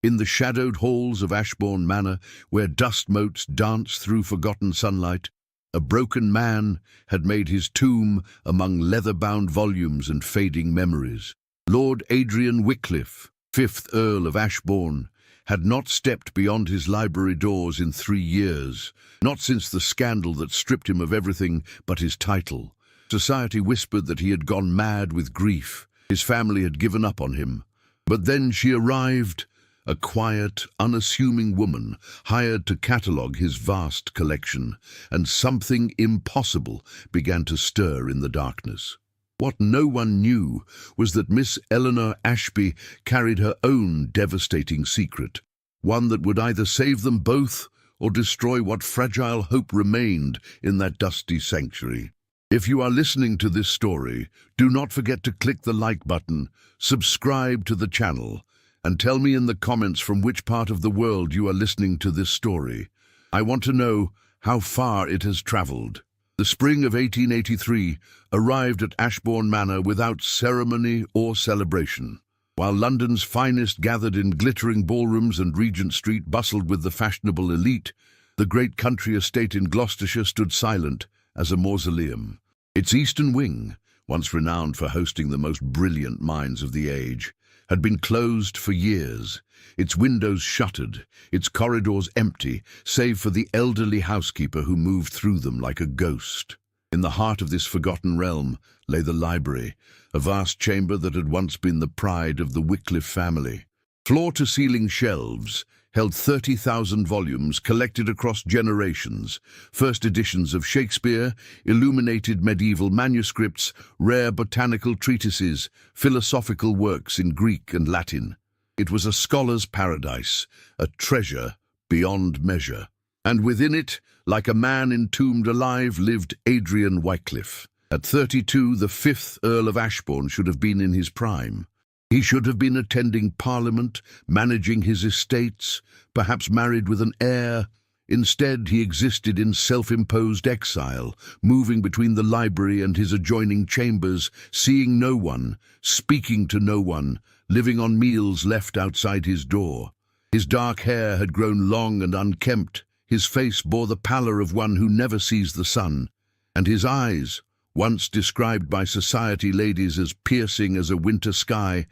In the shadowed halls of Ashbourne Manor, where dust motes danced through forgotten sunlight, a broken man had made his tomb among leather-bound volumes and fading memories. Lord Adrian Wycliffe, 5th Earl of Ashbourne, had not stepped beyond his library doors in 3 years, not since the scandal that stripped him of everything but his title. Society whispered that he had gone mad with grief. His family had given up on him. But then she arrived, a quiet, unassuming woman, hired to catalogue his vast collection, and something impossible began to stir in the darkness. What no one knew was that Miss Eleanor Ashby carried her own devastating secret, one that would either save them both or destroy what fragile hope remained in that dusty sanctuary. If you are listening to this story, do not forget to click the like button, subscribe to the channel, and tell me in the comments from which part of the world you are listening to this story. I want to know how far it has traveled. The spring of 1883 arrived at Ashbourne Manor without ceremony or celebration. While London's finest gathered in glittering ballrooms and Regent Street bustled with the fashionable elite, the great country estate in Gloucestershire stood silent as a mausoleum. Its eastern wing, once renowned for hosting the most brilliant minds of the age, had been closed for years, its windows shuttered, its corridors empty, save for the elderly housekeeper who moved through them like a ghost. In the heart of this forgotten realm lay the library, a vast chamber that had once been the pride of the Wycliffe family. Floor-to-ceiling shelves held 30,000 volumes collected across generations, first editions of Shakespeare, illuminated medieval manuscripts, rare botanical treatises, philosophical works in Greek and Latin. It was a scholar's paradise, a treasure beyond measure. And within it, like a man entombed alive, lived Adrian Wycliffe. At 32, the 5th Earl of Ashbourne should have been in his prime. He should have been attending Parliament, managing his estates, perhaps married with an heir. Instead, he existed in self-imposed exile, moving between the library and his adjoining chambers, seeing no one, speaking to no one, living on meals left outside his door. His dark hair had grown long and unkempt, his face bore the pallor of one who never sees the sun, and his eyes, once described by society ladies as piercing as a winter sky,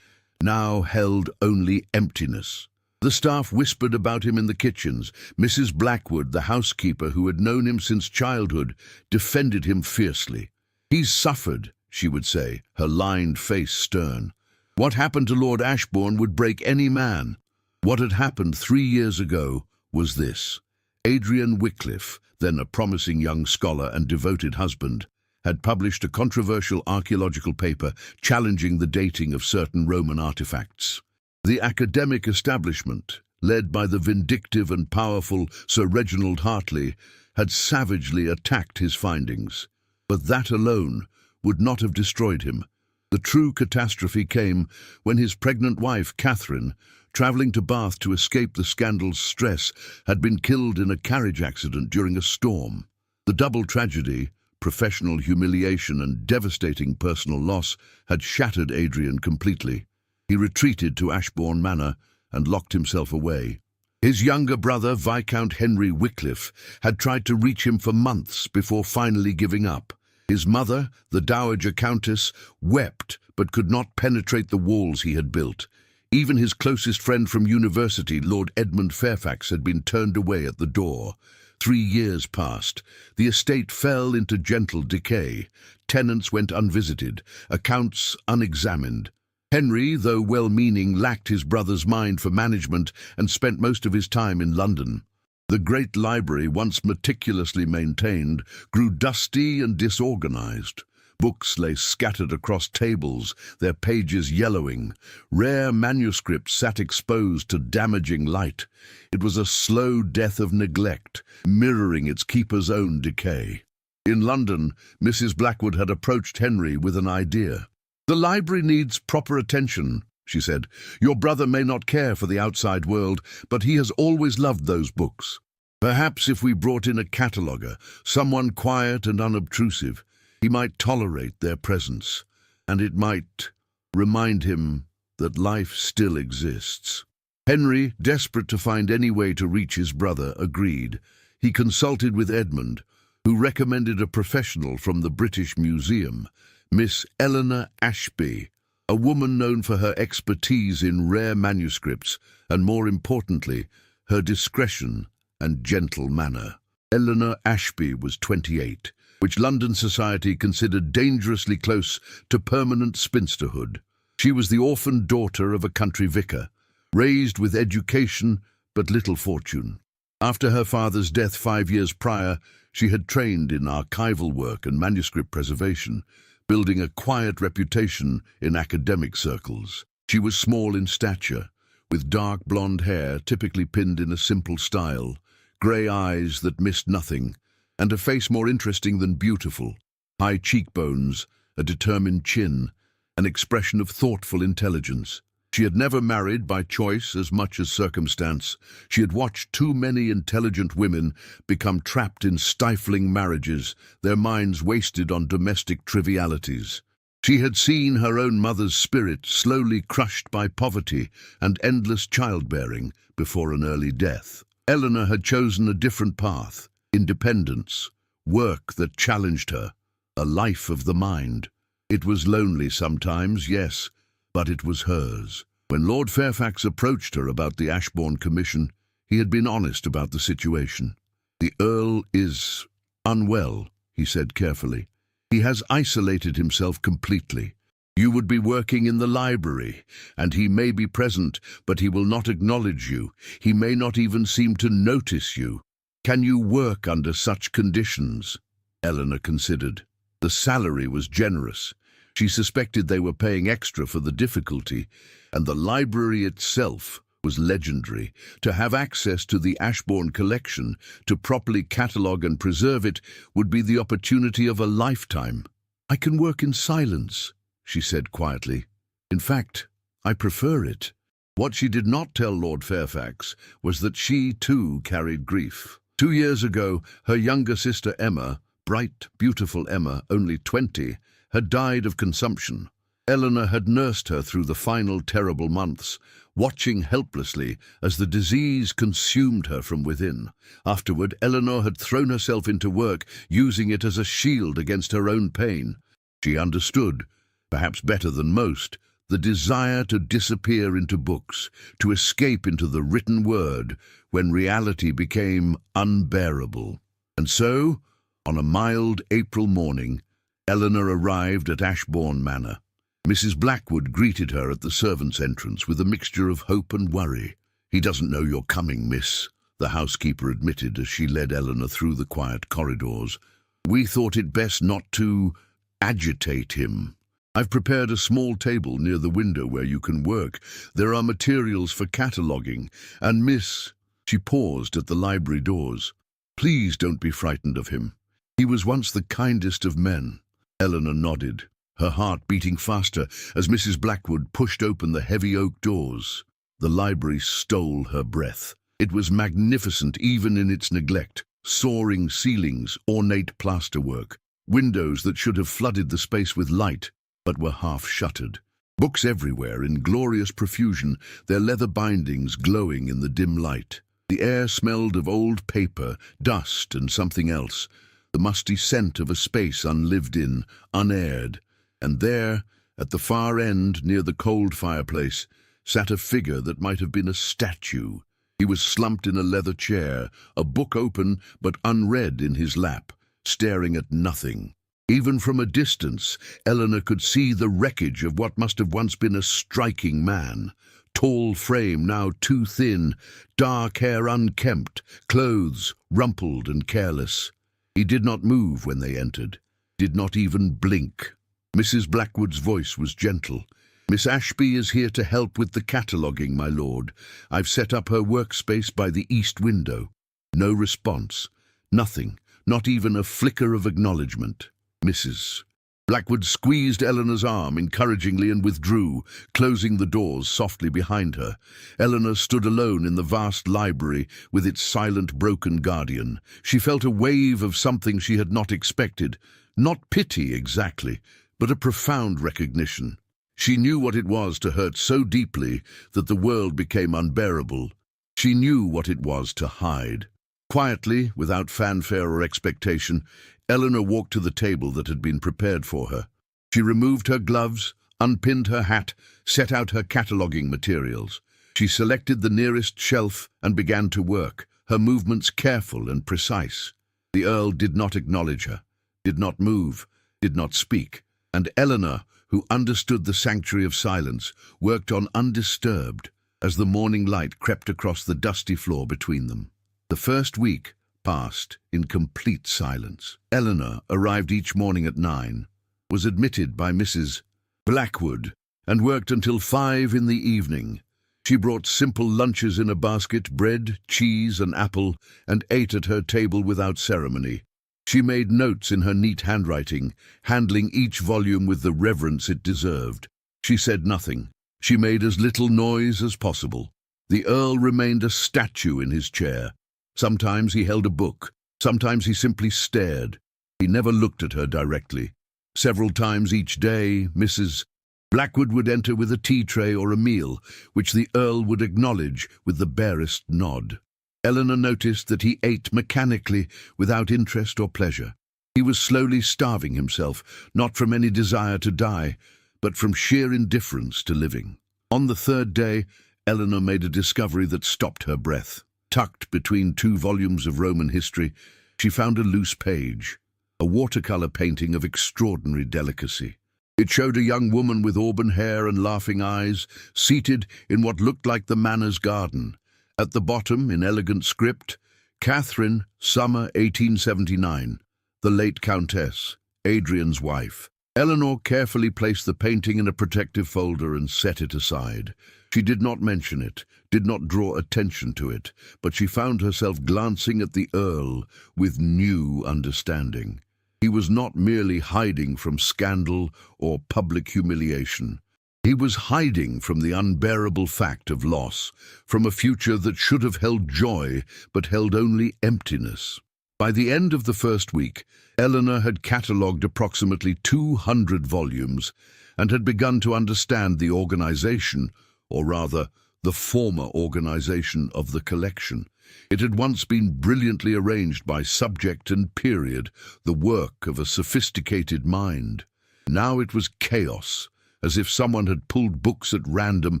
now held only emptiness. The staff whispered about him in the kitchens. Mrs. Blackwood, the housekeeper who had known him since childhood, defended him fiercely. "He's suffered," she would say, her lined face stern. What happened to Lord Ashbourne would break any man. What had happened 3 years ago was this. Adrian Wycliffe, then a promising young scholar and devoted husband, had published a controversial archaeological paper challenging the dating of certain Roman artifacts. The academic establishment, led by the vindictive and powerful Sir Reginald Hartley, had savagely attacked his findings. But that alone would not have destroyed him. The true catastrophe came when his pregnant wife, Catherine, travelling to Bath to escape the scandal's stress, had been killed in a carriage accident during a storm. The double tragedy, professional humiliation and devastating personal loss, had shattered Adrian completely. He retreated to Ashbourne Manor and locked himself away. His younger brother, Viscount Henry Wycliffe, had tried to reach him for months before finally giving up. His mother, the Dowager Countess, wept but could not penetrate the walls he had built. Even his closest friend from university, Lord Edmund Fairfax, had been turned away at the door. 3 years passed. The estate fell into gentle decay. Tenants went unvisited, accounts unexamined. Henry, though well-meaning, lacked his brother's mind for management and spent most of his time in London. The great library, once meticulously maintained, grew dusty and disorganized. Books lay scattered across tables, their pages yellowing. Rare manuscripts sat exposed to damaging light. It was a slow death of neglect, mirroring its keeper's own decay. In London, Mrs. Blackwood had approached Henry with an idea. "The library needs proper attention," she said. "Your brother may not care for the outside world, but he has always loved those books. Perhaps if we brought in a cataloguer, someone quiet and unobtrusive, he might tolerate their presence, and it might remind him that life still exists." Henry, desperate to find any way to reach his brother, agreed. He consulted with Edmund, who recommended a professional from the British Museum, Miss Eleanor Ashby, a woman known for her expertise in rare manuscripts and, more importantly, her discretion and gentle manner. Eleanor Ashby was 28, which London society considered dangerously close to permanent spinsterhood. She was the orphaned daughter of a country vicar, raised with education but little fortune. After her father's death 5 years prior, she had trained in archival work and manuscript preservation, building a quiet reputation in academic circles. She was small in stature, with dark blonde hair typically pinned in a simple style, grey eyes that missed nothing, and a face more interesting than beautiful, high cheekbones, a determined chin, an expression of thoughtful intelligence. She had never married by choice as much as circumstance. She had watched too many intelligent women become trapped in stifling marriages, their minds wasted on domestic trivialities. She had seen her own mother's spirit slowly crushed by poverty and endless childbearing before an early death. Eleanor had chosen a different path: independence, work that challenged her, a life of the mind. It was lonely sometimes, yes, but it was hers. When Lord Fairfax approached her about the Ashbourne Commission, he had been honest about the situation. "The Earl is unwell," he said carefully. "He has isolated himself completely. You would be working in the library, and he may be present, but he will not acknowledge you. He may not even seem to notice you. Can you work under such conditions?" Eleanor considered. The salary was generous. She suspected they were paying extra for the difficulty, and the library itself was legendary. To have access to the Ashbourne collection, to properly catalogue and preserve it, would be the opportunity of a lifetime. "I can work in silence," she said quietly. "In fact, I prefer it." What she did not tell Lord Fairfax was that she, too, carried grief. 2 years ago, her younger sister Emma, bright, beautiful Emma, only 20, had died of consumption. Eleanor had nursed her through the final terrible months, watching helplessly as the disease consumed her from within. Afterward, Eleanor had thrown herself into work, using it as a shield against her own pain. She understood, perhaps better than most, the desire to disappear into books, to escape into the written word when reality became unbearable. And so, on a mild April morning, Eleanor arrived at Ashbourne Manor. Mrs. Blackwood greeted her at the servants' entrance with a mixture of hope and worry. "He doesn't know you're coming, miss," the housekeeper admitted as she led Eleanor through the quiet corridors. "We thought it best not to agitate him. I've prepared a small table near the window where you can work. There are materials for cataloguing, and miss—" She paused at the library doors. "Please don't be frightened of him. He was once the kindest of men." Eleanor nodded, her heart beating faster as Mrs. Blackwood pushed open the heavy oak doors. The library stole her breath. It was magnificent even in its neglect. Soaring ceilings, ornate plasterwork, windows that should have flooded the space with light, but were half-shuttered. Books everywhere in glorious profusion, their leather bindings glowing in the dim light. The air smelled of old paper, dust and something else, the musty scent of a space unlived in, unaired. And there, at the far end near the cold fireplace, sat a figure that might have been a statue. He was slumped in a leather chair, a book open but unread in his lap, staring at nothing. Even from a distance, Eleanor could see the wreckage of what must have once been a striking man. Tall frame now too thin, dark hair unkempt, clothes rumpled and careless. He did not move when they entered, did not even blink. Mrs. Blackwood's voice was gentle. "Miss Ashby is here to help with the cataloguing, my lord. I've set up her workspace by the east window." No response. Nothing, not even a flicker of acknowledgement. "Mrs." Blackwood squeezed Eleanor's arm encouragingly and withdrew, closing the doors softly behind her. Eleanor stood alone in the vast library with its silent, broken guardian. She felt a wave of something she had not expected. Not pity exactly, but a profound recognition. She knew what it was to hurt so deeply that the world became unbearable. She knew what it was to hide. Quietly, without fanfare or expectation, Eleanor walked to the table that had been prepared for her. She removed her gloves, unpinned her hat, set out her cataloguing materials. She selected the nearest shelf and began to work, her movements careful and precise. The Earl did not acknowledge her, did not move, did not speak, and Eleanor, who understood the sanctuary of silence, worked on undisturbed as the morning light crept across the dusty floor between them. The first week passed in complete silence. Eleanor arrived each morning at 9, was admitted by Mrs. Blackwood, and worked until 5 in the evening. She brought simple lunches in a basket, bread, cheese, and apple, and ate at her table without ceremony. She made notes in her neat handwriting, handling each volume with the reverence it deserved. She said nothing. She made as little noise as possible. The Earl remained a statue in his chair. Sometimes he held a book. Sometimes he simply stared. He never looked at her directly. Several times each day, Mrs. Blackwood would enter with a tea tray or a meal, which the Earl would acknowledge with the barest nod. Eleanor noticed that he ate mechanically, without interest or pleasure. He was slowly starving himself, not from any desire to die, but from sheer indifference to living. On the third day, Eleanor made a discovery that stopped her breath. Tucked between 2 volumes of Roman history, she found a loose page, a watercolor painting of extraordinary delicacy. It showed a young woman with auburn hair and laughing eyes, seated in what looked like the manor's garden. At the bottom, in elegant script, Catherine, summer 1879, the late Countess, Adrian's wife. Eleanor carefully placed the painting in a protective folder and set it aside. She did not mention it, did not draw attention to it, but she found herself glancing at the Earl with new understanding. He was not merely hiding from scandal or public humiliation. He was hiding from the unbearable fact of loss, from a future that should have held joy but held only emptiness. By the end of the first week, Eleanor had catalogued approximately 200 volumes and had begun to understand the organization, or rather, the former organization of the collection. It had once been brilliantly arranged by subject and period, the work of a sophisticated mind. Now it was chaos, as if someone had pulled books at random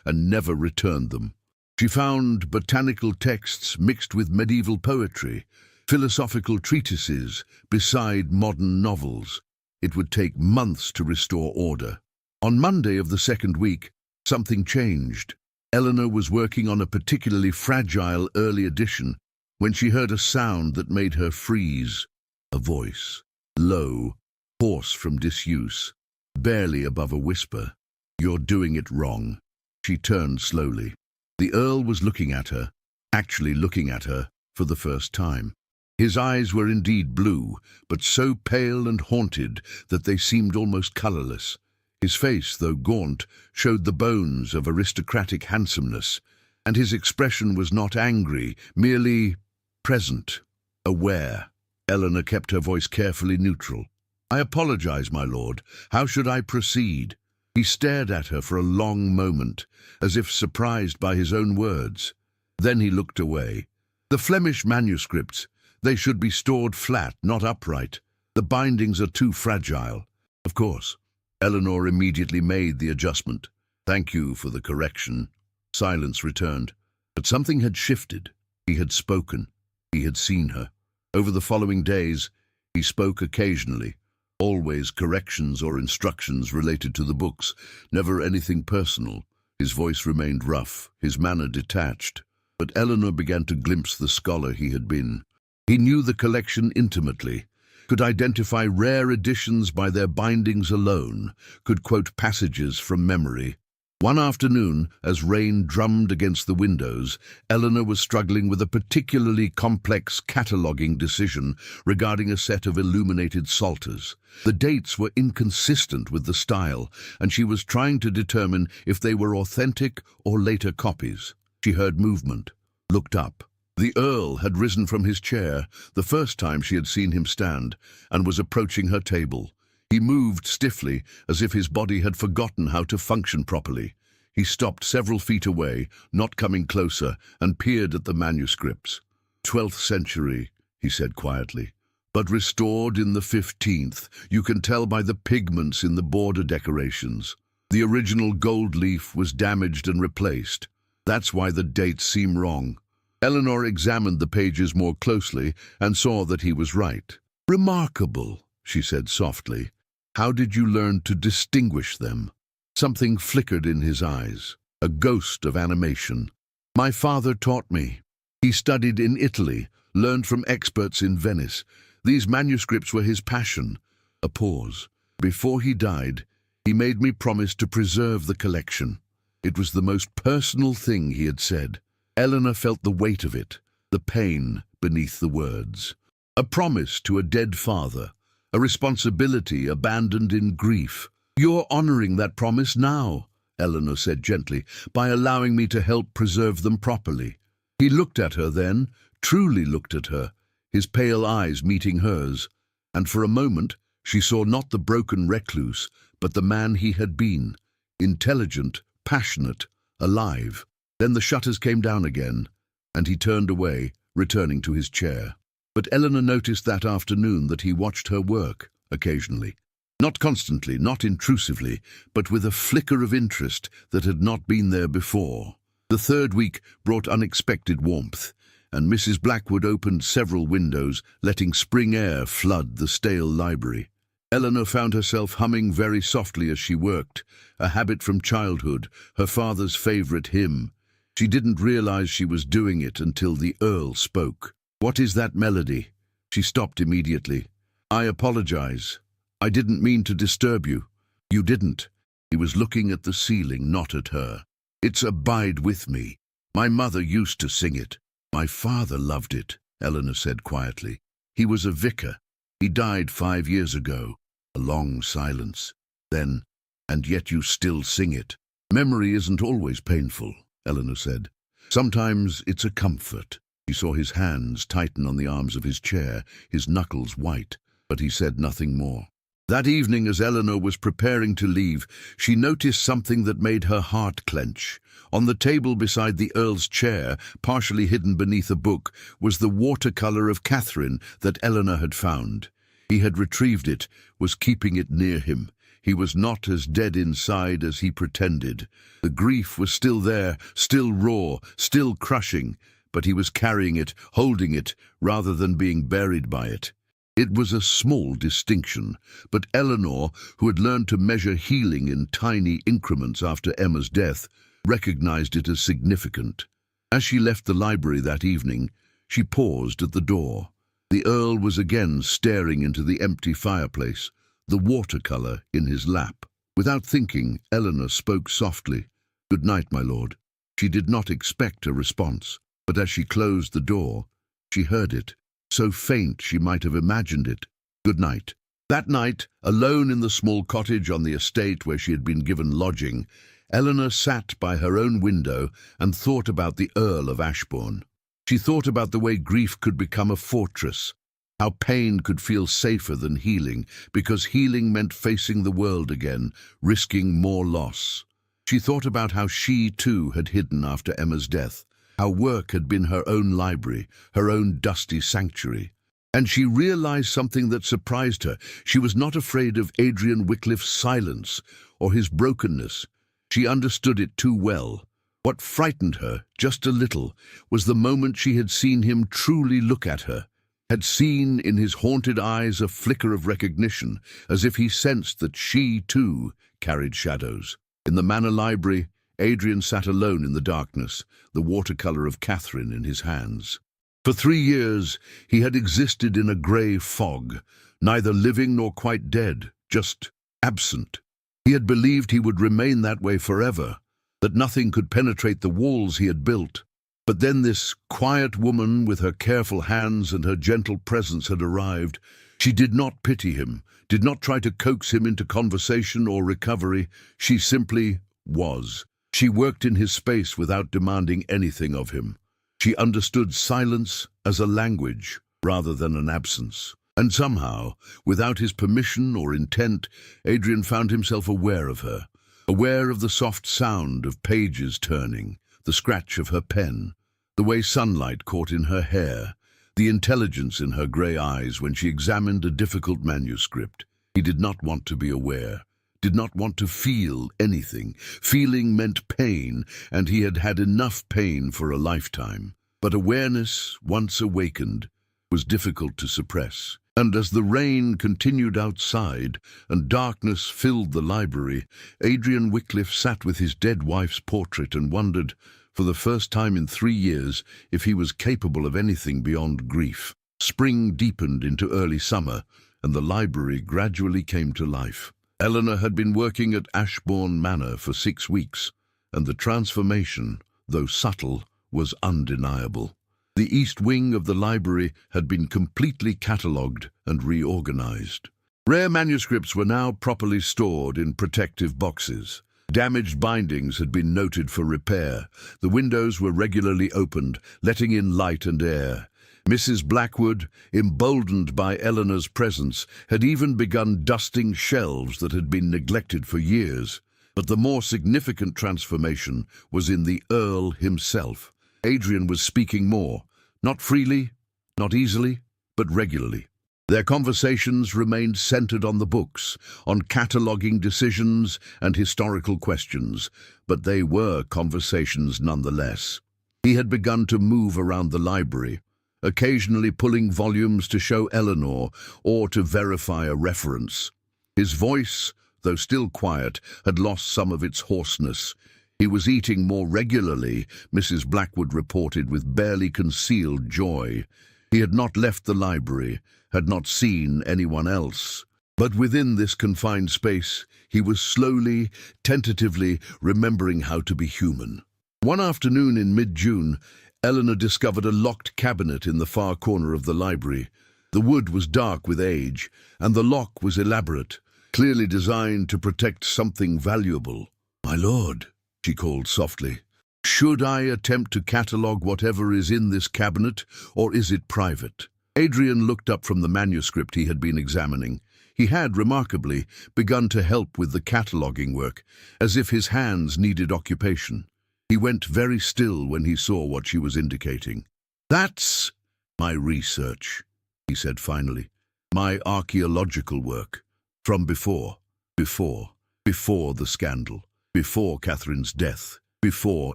and never returned them. She found botanical texts mixed with medieval poetry, philosophical treatises beside modern novels. It would take months to restore order. On Monday of the second week, something changed. Eleanor was working on a particularly fragile early edition when she heard a sound that made her freeze. A voice, low, hoarse from disuse, barely above a whisper. "You're doing it wrong." She turned slowly. The Earl was looking at her, actually looking at her, for the first time. His eyes were indeed blue, but so pale and haunted that they seemed almost colorless. His face, though gaunt, showed the bones of aristocratic handsomeness, and his expression was not angry, merely present, aware. Eleanor kept her voice carefully neutral. "I apologize, my lord. How should I proceed?" He stared at her for a long moment, as if surprised by his own words. Then he looked away. "The Flemish manuscripts, they should be stored flat, not upright. The bindings are too fragile." "Of course." Eleanor immediately made the adjustment. "Thank you for the correction." Silence returned. But something had shifted. He had spoken. He had seen her. Over the following days, he spoke occasionally. Always corrections or instructions related to the books, never anything personal. His voice remained rough, his manner detached. But Eleanor began to glimpse the scholar he had been. He knew the collection intimately, could identify rare editions by their bindings alone, could quote passages from memory. One afternoon, as rain drummed against the windows, Eleanor was struggling with a particularly complex cataloguing decision regarding a set of illuminated psalters. The dates were inconsistent with the style, and she was trying to determine if they were authentic or later copies. She heard movement, looked up. The Earl had risen from his chair, the first time she had seen him stand, and was approaching her table. He moved stiffly, as if his body had forgotten how to function properly. He stopped several feet away, not coming closer, and peered at the manuscripts. 12th century, he said quietly, but restored in the 15th. You can tell by the pigments in the border decorations. The original gold leaf was damaged and replaced. That's why the dates seem wrong. Eleanor examined the pages more closely and saw that he was right. Remarkable, she said softly. How did you learn to distinguish them? Something flickered in his eyes, a ghost of animation. My father taught me. He studied in Italy, learned from experts in Venice. These manuscripts were his passion. A pause. Before he died, he made me promise to preserve the collection. It was the most personal thing he had said. Eleanor felt the weight of it, the pain beneath the words. A promise to a dead father, a responsibility abandoned in grief. You're honoring that promise now, Eleanor said gently, by allowing me to help preserve them properly. He looked at her then, truly looked at her, his pale eyes meeting hers, and for a moment she saw not the broken recluse, but the man he had been, intelligent, passionate, alive. Then the shutters came down again, and he turned away, returning to his chair. But Eleanor noticed that afternoon that he watched her work, occasionally. Not constantly, not intrusively, but with a flicker of interest that had not been there before. The third week brought unexpected warmth, and Mrs. Blackwood opened several windows, letting spring air flood the stale library. Eleanor found herself humming very softly as she worked, a habit from childhood, her father's favourite hymn. She didn't realize she was doing it until the Earl spoke. What is that melody? She stopped immediately. I apologize. I didn't mean to disturb you. You didn't. He was looking at the ceiling, not at her. It's Abide With Me. My mother used to sing it. My father loved it, Eleanor said quietly. He was a vicar. He died 5 years ago. A long silence. Then, and yet you still sing it. Memory isn't always painful, Eleanor said. Sometimes it's a comfort. He saw his hands tighten on the arms of his chair, his knuckles white, but he said nothing more. That evening, as Eleanor was preparing to leave, she noticed something that made her heart clench. On the table beside the Earl's chair, partially hidden beneath a book, was the watercolour of Catherine that Eleanor had found. He had retrieved it, was keeping it near him. He was not as dead inside as he pretended. The grief was still there, still raw, still crushing, but he was carrying it, holding it, rather than being buried by it. It was a small distinction, but Eleanor, who had learned to measure healing in tiny increments after Emma's death, recognized it as significant. As she left the library that evening, she paused at the door. The Earl was again staring into the empty fireplace, the watercolour in his lap. Without thinking, Eleanor spoke softly. "Good night, my lord." She did not expect a response, but as she closed the door, she heard it, so faint she might have imagined it. Good night. That night, alone in the small cottage on the estate where she had been given lodging, Eleanor sat by her own window and thought about the Earl of Ashbourne. She thought about the way grief could become a fortress, how pain could feel safer than healing, because healing meant facing the world again, risking more loss. She thought about how she, too, had hidden after Emma's death, how work had been her own library, her own dusty sanctuary. And she realized something that surprised her. She was not afraid of Adrian Wycliffe's silence or his brokenness. She understood it too well. What frightened her, just a little, was the moment she had seen him truly look at her, had seen in his haunted eyes a flicker of recognition, as if he sensed that she, too, carried shadows. In the manor library, Adrian sat alone in the darkness, the watercolour of Catherine in his hands. For 3 years, he had existed in a grey fog, neither living nor quite dead, just absent. He had believed he would remain that way forever, that nothing could penetrate the walls he had built. But then this quiet woman with her careful hands and her gentle presence had arrived. She did not pity him, did not try to coax him into conversation or recovery. She simply was. She worked in his space without demanding anything of him. She understood silence as a language rather than an absence. And somehow, without his permission or intent, Adrian found himself aware of her, aware of the soft sound of pages turning, the scratch of her pen, the way sunlight caught in her hair, the intelligence in her grey eyes when she examined a difficult manuscript. He did not want to be aware, did not want to feel anything. Feeling meant pain, and he had had enough pain for a lifetime. But awareness, once awakened, was difficult to suppress. And as the rain continued outside and darkness filled the library, Adrian Wycliffe sat with his dead wife's portrait and wondered, for the first time in 3 years, if he was capable of anything beyond grief. Spring deepened into early summer, and the library gradually came to life. Eleanor had been working at Ashbourne Manor for 6 weeks, and the transformation, though subtle, was undeniable. The east wing of the library had been completely catalogued and reorganized. Rare manuscripts were now properly stored in protective boxes. Damaged bindings had been noted for repair. The windows were regularly opened, letting in light and air. Mrs. Blackwood, emboldened by Eleanor's presence, had even begun dusting shelves that had been neglected for years. But the more significant transformation was in the Earl himself. Adrian was speaking more, not freely, not easily, but regularly. Their conversations remained centered on the books, on cataloguing decisions and historical questions, but they were conversations nonetheless. He had begun to move around the library, occasionally pulling volumes to show Eleanor or to verify a reference. His voice, though still quiet, had lost some of its hoarseness. He was eating more regularly, Mrs. Blackwood reported with barely concealed joy. He had not left the library, had not seen anyone else. But within this confined space, he was slowly, tentatively remembering how to be human. One afternoon in mid-June, Eleanor discovered a locked cabinet in the far corner of the library. The wood was dark with age, and the lock was elaborate, clearly designed to protect something valuable. "My lord," she called softly, "should I attempt to catalogue whatever is in this cabinet, or is it private?" Adrian looked up from the manuscript he had been examining. He had, remarkably, begun to help with the cataloguing work, as if his hands needed occupation. He went very still when he saw what she was indicating. "That's my research," he said finally. "My archaeological work. From before the scandal. Before Catherine's death, before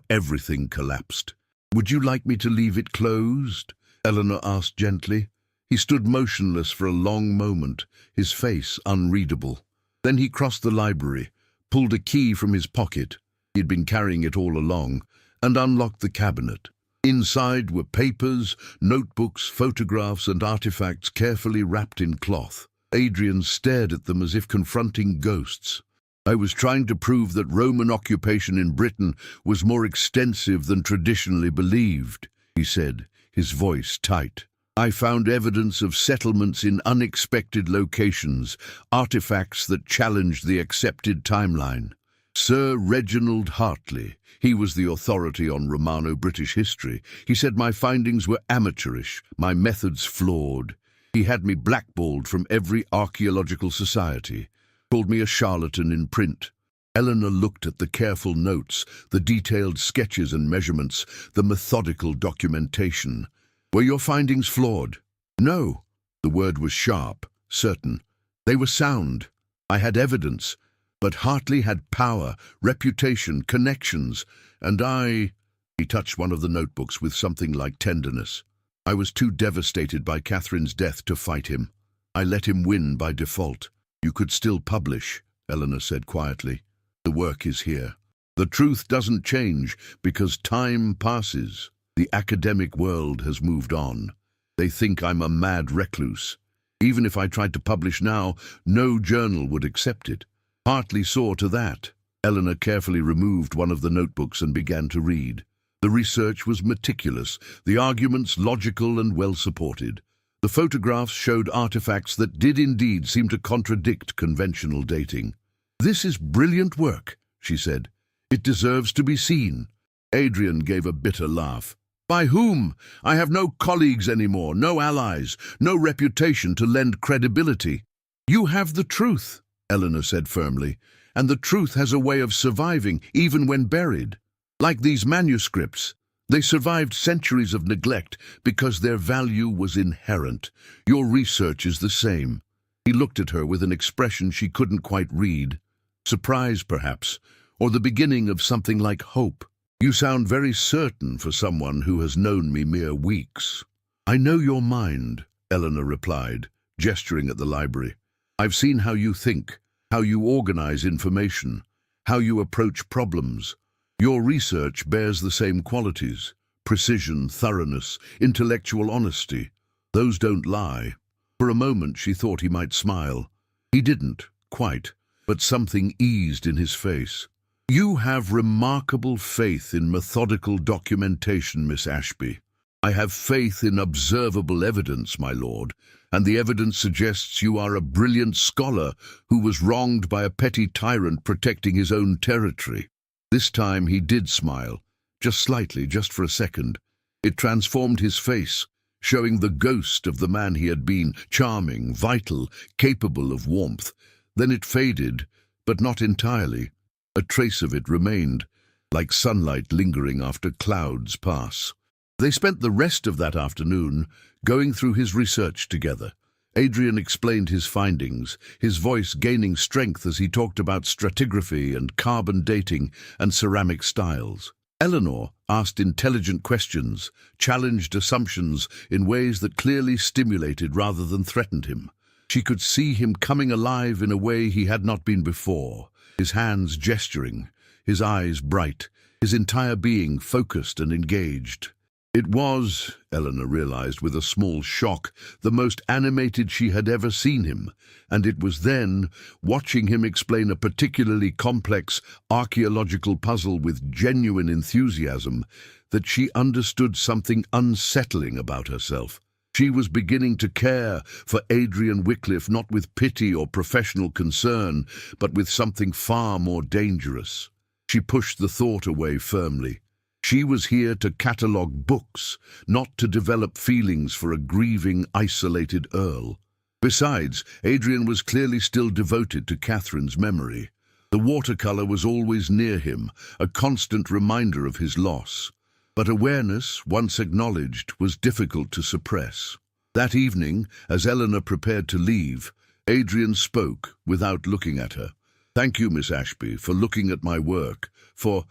everything collapsed." "Would you like me to leave it closed?" Eleanor asked gently. He stood motionless for a long moment, his face unreadable. Then he crossed the library, pulled a key from his pocket, he'd been carrying it all along, and unlocked the cabinet. Inside were papers, notebooks, photographs, and artifacts carefully wrapped in cloth. Adrian stared at them as if confronting ghosts. "I was trying to prove that Roman occupation in Britain was more extensive than traditionally believed," he said, his voice tight. "I found evidence of settlements in unexpected locations, artifacts that challenged the accepted timeline. Sir Reginald Hartley, he was the authority on Romano-British history. He said my findings were amateurish, my methods flawed. He had me blackballed from every archaeological society, called me a charlatan in print." Eleanor looked at the careful notes, the detailed sketches and measurements, the methodical documentation. "Were your findings flawed?" "No." The word was sharp, certain. "They were sound. I had evidence. But Hartley had power, reputation, connections, and I—" He touched one of the notebooks with something like tenderness. "I was too devastated by Catherine's death to fight him. I let him win by default." "You could still publish," Eleanor said quietly. "The work is here. The truth doesn't change because time passes. The academic world has moved on. They think I'm a mad recluse. Even if I tried to publish now, no journal would accept it. Hartley saw to that." Eleanor carefully removed one of the notebooks and began to read. The research was meticulous, the arguments logical and well supported. The photographs showed artifacts that did indeed seem to contradict conventional dating. "This is brilliant work," she said. "It deserves to be seen." Adrian gave a bitter laugh. By whom? I have no colleagues anymore, no allies, no reputation to lend credibility. You have the truth, Eleanor said firmly, and the truth has a way of surviving even when buried. Like these manuscripts, they survived centuries of neglect because their value was inherent. Your research is the same. He looked at her with an expression she couldn't quite read. Surprise, perhaps, or the beginning of something like hope. You sound very certain for someone who has known me mere weeks. I know your mind, Eleanor replied, gesturing at the library. I've seen how you think, how you organize information, how you approach problems. Your research bears the same qualities: precision, thoroughness, intellectual honesty. Those don't lie. For a moment she thought he might smile. He didn't, quite, but something eased in his face. You have remarkable faith in methodical documentation, Miss Ashby. I have faith in observable evidence, my lord, and the evidence suggests you are a brilliant scholar who was wronged by a petty tyrant protecting his own territory. This time he did smile, just slightly, just for a second. It transformed his face, showing the ghost of the man he had been, charming, vital, capable of warmth. Then it faded, but not entirely. A trace of it remained, like sunlight lingering after clouds pass. They spent the rest of that afternoon going through his research together. Adrian explained his findings, his voice gaining strength as he talked about stratigraphy and carbon dating and ceramic styles. Eleanor asked intelligent questions, challenged assumptions in ways that clearly stimulated rather than threatened him. She could see him coming alive in a way he had not been before, his hands gesturing, his eyes bright, his entire being focused and engaged. It was, Eleanor realized with a small shock, the most animated she had ever seen him, and it was then, watching him explain a particularly complex archaeological puzzle with genuine enthusiasm, that she understood something unsettling about herself. She was beginning to care for Adrian Wycliffe not with pity or professional concern, but with something far more dangerous. She pushed the thought away firmly. She was here to catalogue books, not to develop feelings for a grieving, isolated Earl. Besides, Adrian was clearly still devoted to Catherine's memory. The watercolour was always near him, a constant reminder of his loss. But awareness, once acknowledged, was difficult to suppress. That evening, as Eleanor prepared to leave, Adrian spoke without looking at her. Thank you, Miss Ashby, for looking at my work, for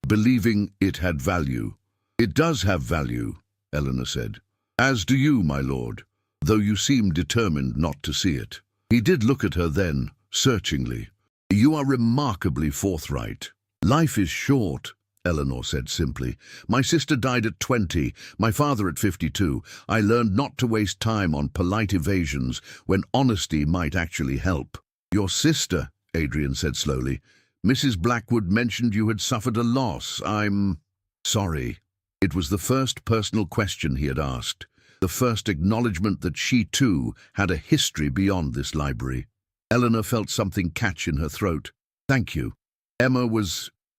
believing it had value. It does have value, Eleanor said. As do you, my lord, though you seem determined not to see it. He did look at her then, searchingly. You are remarkably forthright. Life is short, Eleanor said simply. My sister died at 20, my father at 52. I learned not to waste time on polite evasions when honesty might actually help. Your sister, Adrian said slowly. Mrs. Blackwood mentioned you had suffered a loss. I'm sorry. It was the first personal question he had asked, the first acknowledgement that she too had a history beyond this library. Eleanor felt something catch in her throat. Thank you.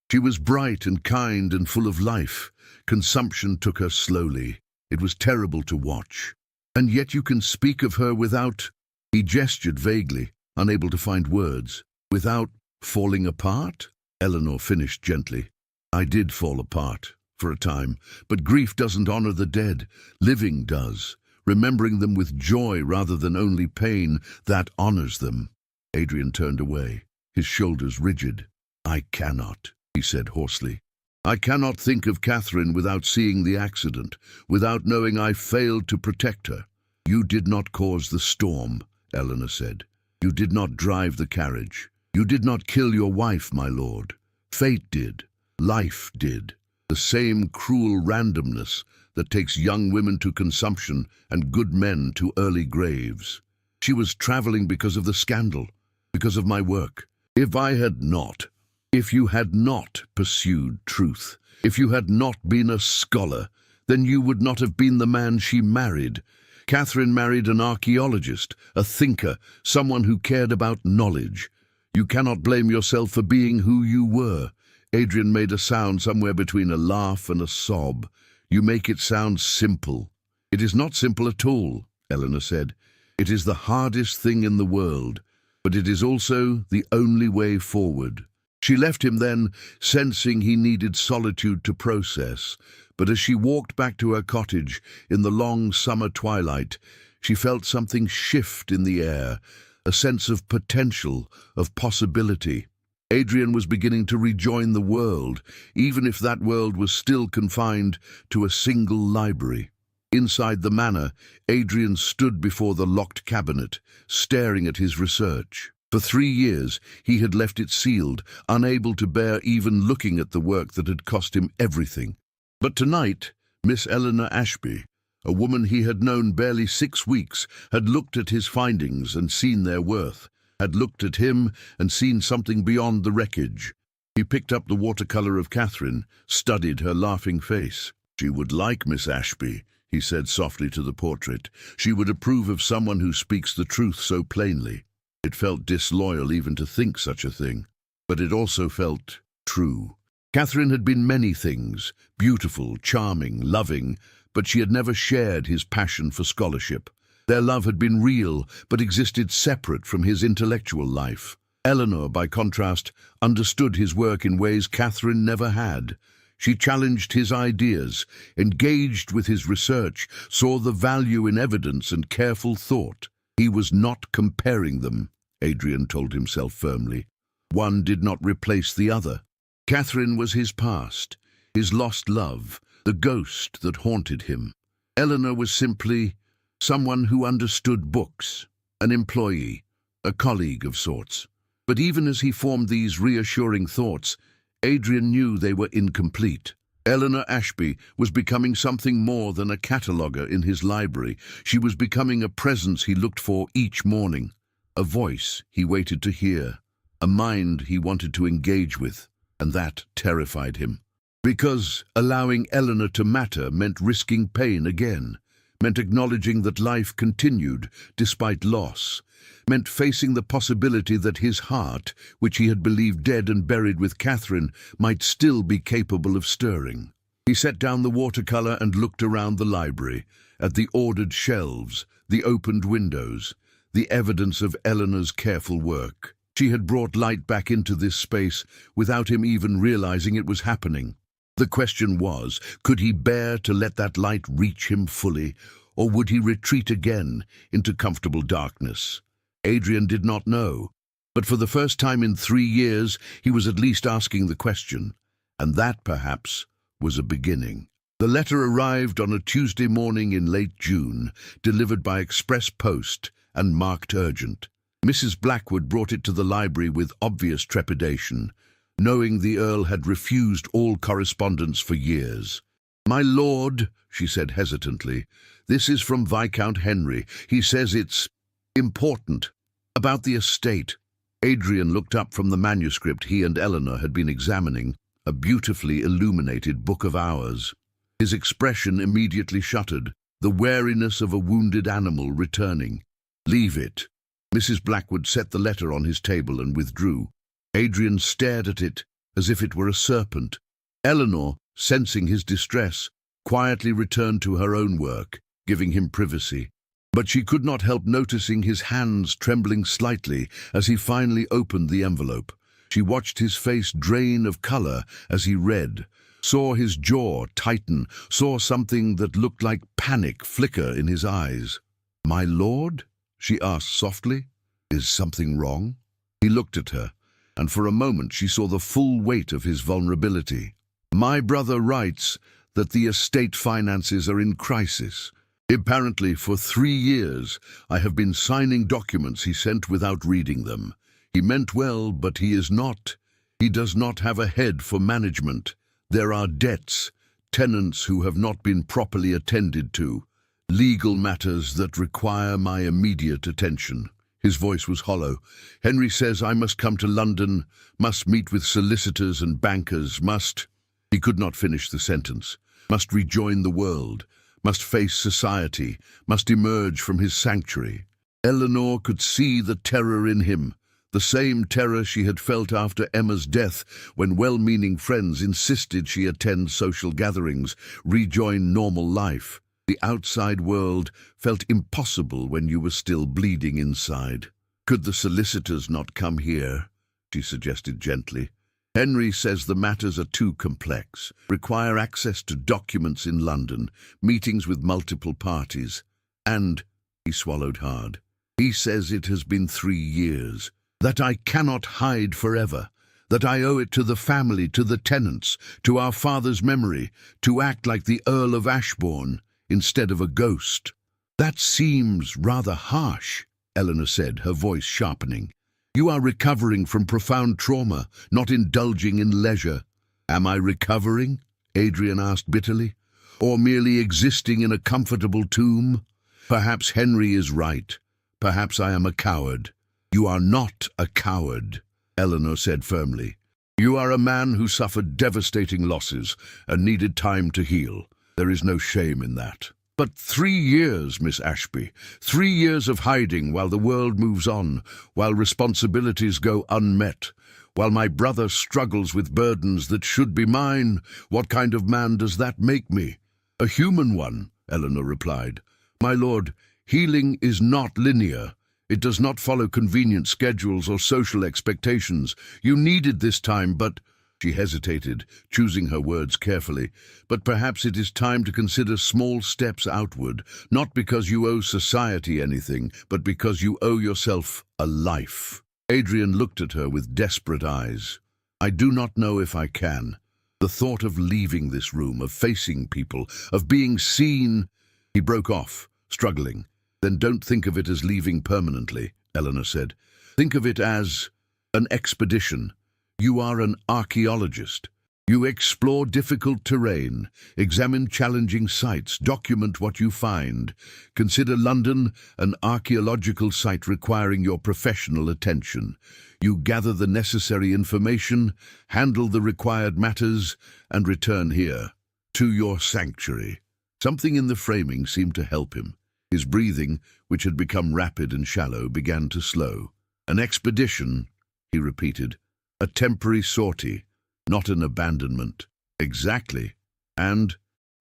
She was bright and kind and full of life. Consumption took her slowly. It was terrible to watch. And yet you can speak of her without... He gestured vaguely, unable to find words. Without falling apart? Eleanor finished gently. I did fall apart, for a time, but grief doesn't honor the dead. Living does. Remembering them with joy rather than only pain, that honors them. Adrian turned away, his shoulders rigid. I cannot, he said hoarsely. I cannot think of Catherine without seeing the accident, without knowing I failed to protect her. You did not cause the storm, Eleanor said. You did not drive the carriage. You did not kill your wife, my lord. Fate did. Life did. The same cruel randomness that takes young women to consumption and good men to early graves. She was traveling because of the scandal, because of my work. If you had not pursued truth, if you had not been a scholar, then you would not have been the man she married. Catherine married an archaeologist, a thinker, someone who cared about knowledge. You cannot blame yourself for being who you were. Adrian made a sound somewhere between a laugh and a sob. You make it sound simple. It is not simple at all, Eleanor said. It is the hardest thing in the world, but it is also the only way forward. She left him then, sensing he needed solitude to process, but as she walked back to her cottage in the long summer twilight, she felt something shift in the air, a sense of potential, of possibility. Adrian was beginning to rejoin the world, even if that world was still confined to a single library. Inside the manor, Adrian stood before the locked cabinet, staring at his research. For 3 years, he had left it sealed, unable to bear even looking at the work that had cost him everything. But tonight, Miss Eleanor Ashby, a woman he had known barely 6 weeks, had looked at his findings and seen their worth, had looked at him and seen something beyond the wreckage. He picked up the watercolor of Catherine, studied her laughing face. She would like Miss Ashby, he said softly to the portrait. She would approve of someone who speaks the truth so plainly. It felt disloyal even to think such a thing, but it also felt true. Catherine had been many things, beautiful, charming, loving, but she had never shared his passion for scholarship. Their love had been real, but existed separate from his intellectual life. Eleanor, by contrast, understood his work in ways Catherine never had. She challenged his ideas, engaged with his research, saw the value in evidence and careful thought. He was not comparing them, Adrian told himself firmly. One did not replace the other. Catherine was his past, his lost love, the ghost that haunted him. Eleanor was simply someone who understood books, an employee, a colleague of sorts. But even as he formed these reassuring thoughts, Adrian knew they were incomplete. Eleanor Ashby was becoming something more than a cataloguer in his library. She was becoming a presence he looked for each morning, a voice he waited to hear, a mind he wanted to engage with, and that terrified him. Because allowing Eleanor to matter meant risking pain again, meant acknowledging that life continued despite loss, meant facing the possibility that his heart, which he had believed dead and buried with Catherine, might still be capable of stirring. He set down the watercolor and looked around the library, at the ordered shelves, the opened windows, the evidence of Eleanor's careful work. She had brought light back into this space without him even realizing it was happening. The question was, could he bear to let that light reach him fully, or would he retreat again into comfortable darkness? Adrian did not know, but for the first time in 3 years he was at least asking the question, and that, perhaps, was a beginning. The letter arrived on a Tuesday morning in late June, delivered by express post and marked urgent. Mrs. Blackwood brought it to the library with obvious trepidation, knowing the Earl had refused all correspondence for years. "My lord," she said hesitantly, "this is from Viscount Henry. He says it's important. About the estate." Adrian looked up from the manuscript he and Eleanor had been examining, a beautifully illuminated book of hours. His expression immediately shuttered, the wariness of a wounded animal returning. "Leave it." Mrs. Blackwood set the letter on his table and withdrew. Adrian stared at it as if it were a serpent. Eleanor, sensing his distress, quietly returned to her own work, giving him privacy. But she could not help noticing his hands trembling slightly as he finally opened the envelope. She watched his face drain of color as he read, saw his jaw tighten, saw something that looked like panic flicker in his eyes. "My lord?" she asked softly. "Is something wrong?" He looked at her, and for a moment she saw the full weight of his vulnerability. "My brother writes that the estate finances are in crisis. Apparently, for 3 years, I have been signing documents he sent without reading them. He meant well, but he is not. He does not have a head for management. There are debts, tenants who have not been properly attended to, legal matters that require my immediate attention." His voice was hollow. "Henry says I must come to London, must meet with solicitors and bankers, must—" He could not finish the sentence. "Must rejoin the world, must face society, must emerge from his sanctuary." Eleanor could see the terror in him, The same terror she had felt after Emma's death when well-meaning friends insisted she attend social gatherings, rejoin normal life. The outside world felt impossible when you were still bleeding inside. "Could the solicitors not come here?" she suggested gently. "Henry says the matters are too complex, require access to documents in London, meetings with multiple parties, and," he swallowed hard, "he says it has been 3 years, that I cannot hide forever, that I owe it to the family, to the tenants, to our father's memory, to act like the Earl of Ashbourne instead of a ghost." "That seems rather harsh," Eleanor said, her voice sharpening. "You are recovering from profound trauma, not indulging in leisure." "Am I recovering?" Adrian asked bitterly. "Or merely existing in a comfortable tomb? Perhaps Henry is right. Perhaps I am a coward." "You are not a coward," Eleanor said firmly. "You are a man who suffered devastating losses and needed time to heal. There is no shame in that. But 3 years, Miss Ashby, 3 years of hiding while the world moves on, while responsibilities go unmet, while my brother struggles with burdens that should be mine. What kind of man does that make me?" "A human one," Eleanor replied. "My lord, healing is not linear. It does not follow convenient schedules or social expectations. You needed this time, but—" She hesitated, choosing her words carefully. "But perhaps it is time to consider small steps outward, not because you owe society anything, but because you owe yourself a life." Adrian looked at her with desperate eyes. "I do not know if I can. The thought of leaving this room, of facing people, of being seen—" He broke off, struggling. "Then don't think of it as leaving permanently," Eleanor said. "Think of it as an expedition. You are an archaeologist. You explore difficult terrain, examine challenging sites, document what you find. Consider London an archaeological site requiring your professional attention. You gather the necessary information, handle the required matters, and return here, to your sanctuary." Something in the framing seemed to help him. His breathing, which had become rapid and shallow, began to slow. "An expedition," he repeated. "A temporary sortie, not an abandonment." "Exactly. And—"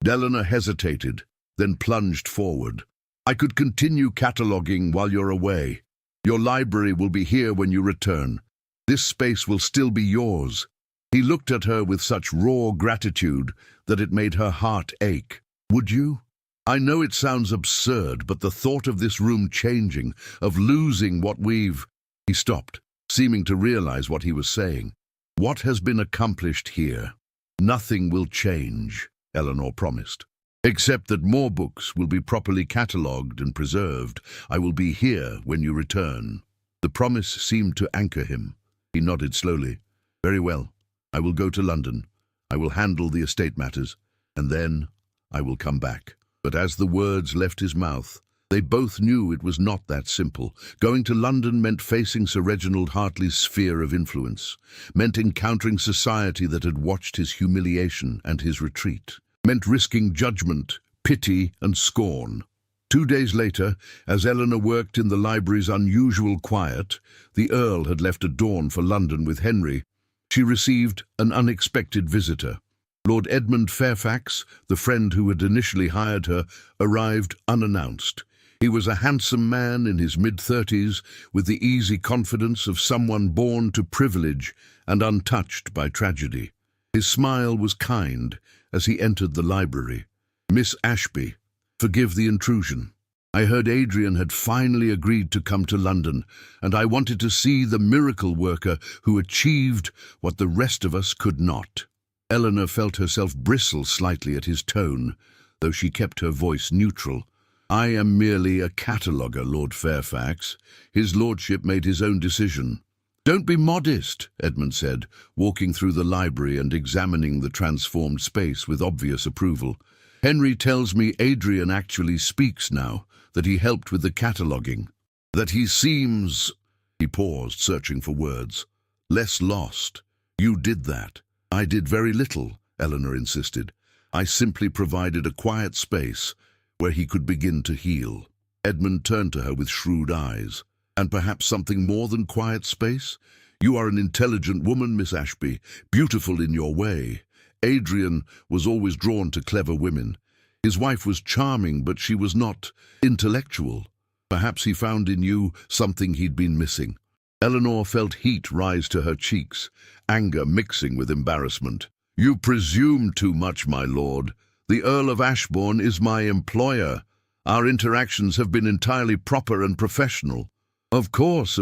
Eleanor hesitated, then plunged forward. "I could continue cataloguing while you're away. Your library will be here when you return. This space will still be yours." He looked at her with such raw gratitude that it made her heart ache. "Would you? I know it sounds absurd, but the thought of this room changing, of losing what we've—" He stopped, seeming to realize what he was saying. "What has been accomplished here? Nothing will change," Eleanor promised. "Except that more books will be properly catalogued and preserved. I will be here when you return." The promise seemed to anchor him. He nodded slowly. "Very well. I will go to London. I will handle the estate matters, and then I will come back." But as the words left his mouth, they both knew it was not that simple. Going to London meant facing Sir Reginald Hartley's sphere of influence, meant encountering society that had watched his humiliation and his retreat, meant risking judgment, pity, and scorn. 2 days later, as Eleanor worked in the library's unusual quiet, the Earl had left at dawn for London with Henry. She received an unexpected visitor. Lord Edmund Fairfax, the friend who had initially hired her, arrived unannounced. He was a handsome man in his mid-30s, with the easy confidence of someone born to privilege and untouched by tragedy. His smile was kind as he entered the library. "Miss Ashby, forgive the intrusion. I heard Adrian had finally agreed to come to London, and I wanted to see the miracle worker who achieved what the rest of us could not." Eleanor felt herself bristle slightly at his tone, though she kept her voice neutral. "I am merely a cataloguer, Lord Fairfax. His lordship made his own decision." "Don't be modest," Edmund said, walking through the library and examining the transformed space with obvious approval. "Henry tells me Adrian actually speaks now, that he helped with the cataloguing, that he seems—" He paused, searching for words. "Less lost. You did that." "I did very little," Eleanor insisted. "I simply provided a quiet space where he could begin to heal." Edmund turned to her with shrewd eyes. And perhaps something more than quiet space? You are an intelligent woman, Miss Ashby, beautiful in your way. Adrian was always drawn to clever women. His wife was charming, but she was not intellectual. Perhaps he found in you something he'd been missing. Eleanor felt heat rise to her cheeks, anger mixing with embarrassment. You presume too much, my lord. The Earl of Ashbourne is my employer. Our interactions have been entirely proper and professional. Of course,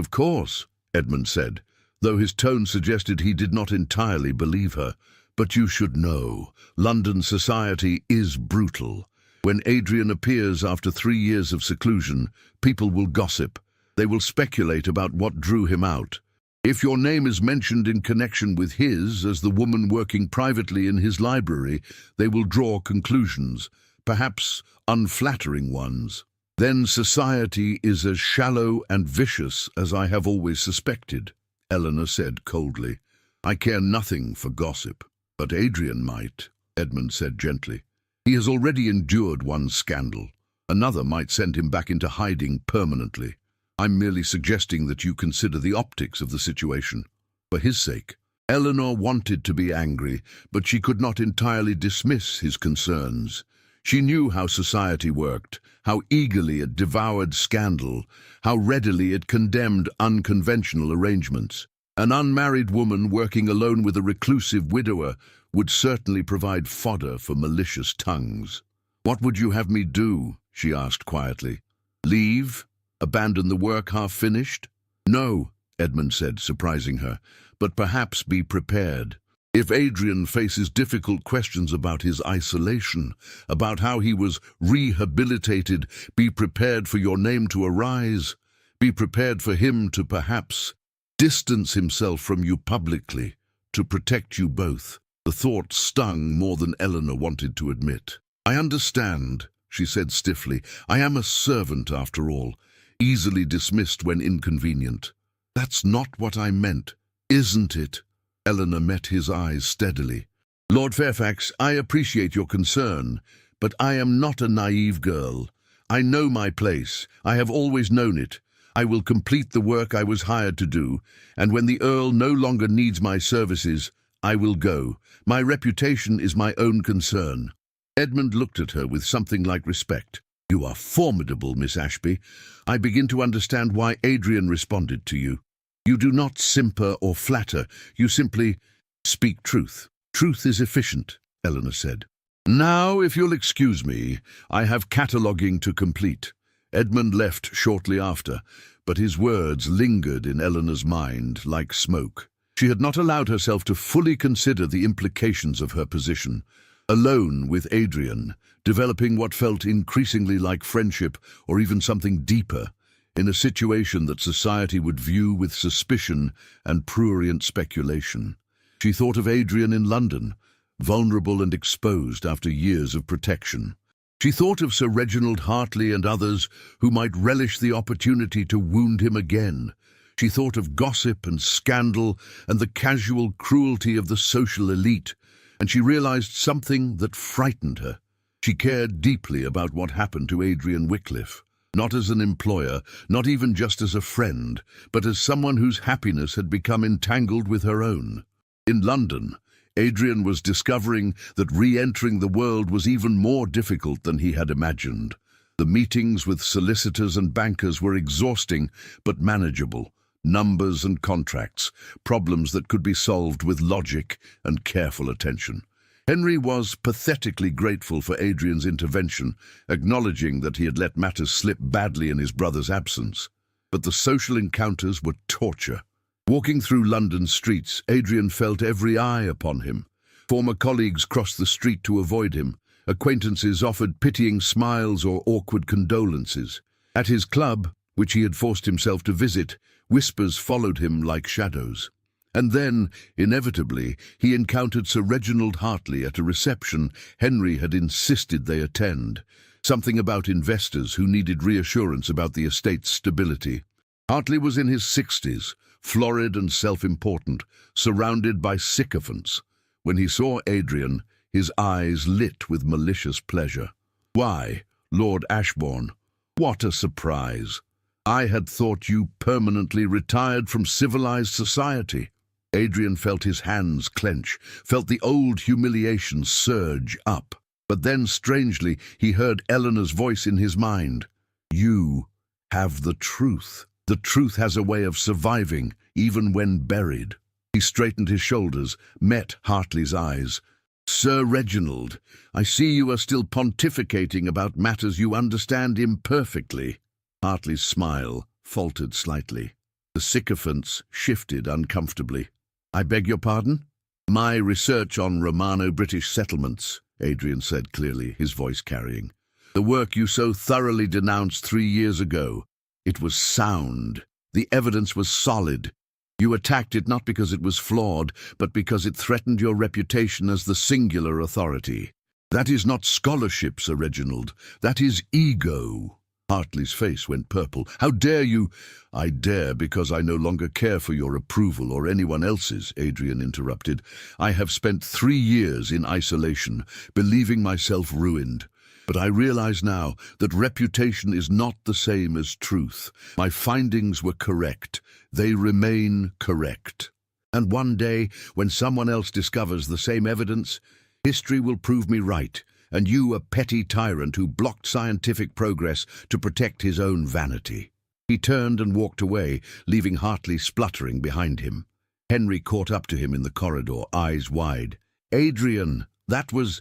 Edmund said, though his tone suggested he did not entirely believe her. But you should know, London society is brutal. When Adrian appears after 3 years of seclusion, people will gossip. They will speculate about what drew him out. If your name is mentioned in connection with his as the woman working privately in his library, they will draw conclusions, perhaps unflattering ones. Then society is as shallow and vicious as I have always suspected, Eleanor said coldly. I care nothing for gossip. But Adrian might, Edmund said gently. He has already endured one scandal. Another might send him back into hiding permanently. I'm merely suggesting that you consider the optics of the situation. For his sake. Eleanor wanted to be angry, but she could not entirely dismiss his concerns. She knew how society worked, how eagerly it devoured scandal, how readily it condemned unconventional arrangements. An unmarried woman working alone with a reclusive widower would certainly provide fodder for malicious tongues. What would you have me do? She asked quietly. Leave? Abandon the work half finished? No, Edmund said, surprising her, but perhaps be prepared. If Adrian faces difficult questions about his isolation, about how he was rehabilitated, be prepared for your name to arise. Be prepared for him to perhaps distance himself from you publicly, to protect you both. The thought stung more than Eleanor wanted to admit. I understand, she said stiffly. I am a servant after all, easily dismissed when inconvenient. That's not what I meant, isn't it? Eleanor met his eyes steadily. Lord Fairfax, I appreciate your concern, but I am not a naive girl. I know my place. I have always known it. I will complete the work I was hired to do, and when the Earl no longer needs my services, I will go. My reputation is my own concern. Edmund looked at her with something like respect. You are formidable, Miss Ashby. I begin to understand why Adrian responded to you. You do not simper or flatter. You simply speak truth. Truth is efficient, Eleanor said. Now, if you'll excuse me, I have cataloguing to complete. Edmund left shortly after, but his words lingered in Eleanor's mind like smoke. She had not allowed herself to fully consider the implications of her position. Alone with Adrian, developing what felt increasingly like friendship or even something deeper, in a situation that society would view with suspicion and prurient speculation. She thought of Adrian in London, vulnerable and exposed after years of protection. She thought of Sir Reginald Hartley and others who might relish the opportunity to wound him again. She thought of gossip and scandal and the casual cruelty of the social elite, and she realized something that frightened her. She cared deeply about what happened to Adrian Wickliffe, not as an employer, not even just as a friend, but as someone whose happiness had become entangled with her own. In London, Adrian was discovering that re-entering the world was even more difficult than he had imagined. The meetings with solicitors and bankers were exhausting but manageable. Numbers and contracts, problems that could be solved with logic and careful attention. Henry was pathetically grateful for Adrian's intervention, acknowledging that he had let matters slip badly in his brother's absence. But the social encounters were torture. Walking through London streets, Adrian felt every eye upon him. Former colleagues crossed the street to avoid him. Acquaintances offered pitying smiles or awkward condolences. At his club, which he had forced himself to visit, whispers followed him like shadows. And then, inevitably, he encountered Sir Reginald Hartley at a reception Henry had insisted they attend. Something about investors who needed reassurance about the estate's stability. Hartley was in his 60s, florid and self-important, surrounded by sycophants. When he saw Adrian, his eyes lit with malicious pleasure. Why, Lord Ashbourne, what a surprise! I had thought you permanently retired from civilized society." Adrian felt his hands clench, felt the old humiliation surge up. But then, strangely, he heard Eleanor's voice in his mind. "You have the truth. The truth has a way of surviving, even when buried." He straightened his shoulders, met Hartley's eyes. "Sir Reginald, I see you are still pontificating about matters you understand imperfectly." Hartley's smile faltered slightly. The sycophants shifted uncomfortably. "I beg your pardon?" "My research on Romano-British settlements," Adrian said clearly, his voice carrying. "The work you so thoroughly denounced 3 years ago. It was sound. The evidence was solid. You attacked it not because it was flawed, but because it threatened your reputation as the singular authority. That is not scholarship, Sir Reginald. That is ego." Hartley's face went purple. "How dare you—" "I dare because I no longer care for your approval or anyone else's," Adrian interrupted. "I have spent 3 years in isolation, believing myself ruined. But I realize now that reputation is not the same as truth. My findings were correct. They remain correct. And one day, when someone else discovers the same evidence, history will prove me right, and you a petty tyrant who blocked scientific progress to protect his own vanity." He turned and walked away, leaving Hartley spluttering behind him. Henry caught up to him in the corridor, eyes wide. "Adrian, that was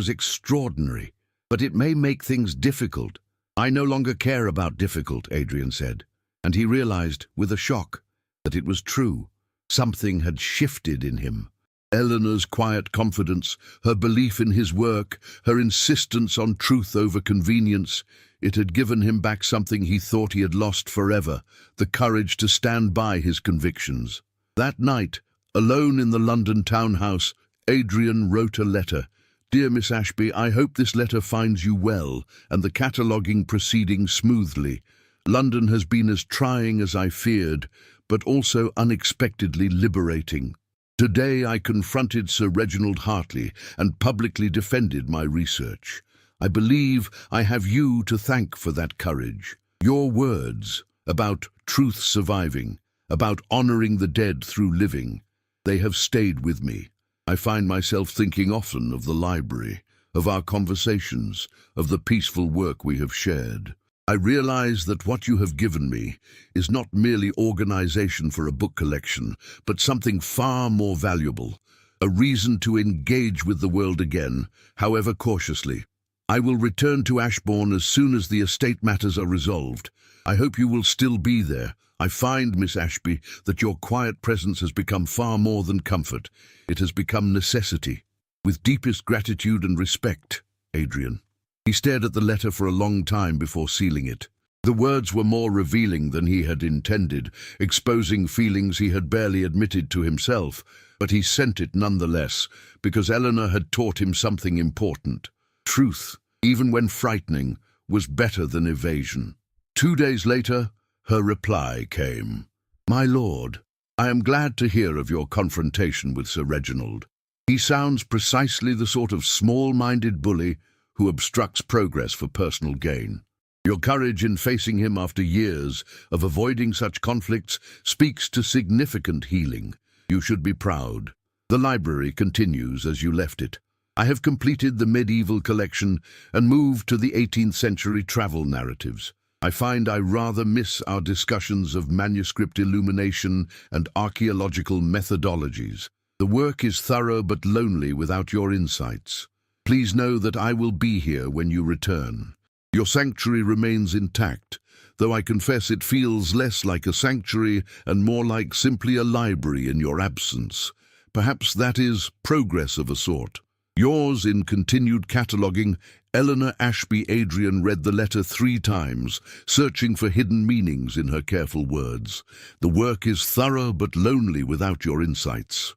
extraordinary. But it may make things difficult." "I no longer care about difficult," Adrian said. And he realized, with a shock, that it was true. Something had shifted in him. Eleanor's quiet confidence, her belief in his work, her insistence on truth over convenience, it had given him back something he thought he had lost forever, the courage to stand by his convictions. That night, alone in the London townhouse, Adrian wrote a letter. "Dear Miss Ashby, I hope this letter finds you well and the cataloguing proceeding smoothly. London has been as trying as I feared, but also unexpectedly liberating. Today I confronted Sir Reginald Hartley and publicly defended my research. I believe I have you to thank for that courage. Your words about truth surviving, about honoring the dead through living, they have stayed with me. I find myself thinking often of the library, of our conversations, of the peaceful work we have shared. I realize that what you have given me is not merely organization for a book collection, but something far more valuable, a reason to engage with the world again, however cautiously. I will return to Ashbourne as soon as the estate matters are resolved. I hope you will still be there. I find, Miss Ashby, that your quiet presence has become far more than comfort. It has become necessity. With deepest gratitude and respect, Adrian." He stared at the letter for a long time before sealing it. The words were more revealing than he had intended, exposing feelings he had barely admitted to himself, but he sent it nonetheless, because Eleanor had taught him something important. Truth, even when frightening, was better than evasion. 2 days later, her reply came. "My lord, I am glad to hear of your confrontation with Sir Reginald. He sounds precisely the sort of small-minded bully who obstructs progress for personal gain. Your courage in facing him after years of avoiding such conflicts speaks to significant healing. You should be proud. The library continues as you left it. I have completed the medieval collection and moved to the 18th century travel narratives. I find I rather miss our discussions of manuscript illumination and archaeological methodologies. The work is thorough but lonely without your insights. Please know that I will be here when you return. Your sanctuary remains intact, though I confess it feels less like a sanctuary and more like simply a library in your absence. Perhaps that is progress of a sort. Yours in continued cataloguing, Eleanor Ashby." Adrian read the letter 3 times, searching for hidden meanings in her careful words. "The work is thorough but lonely without your insights."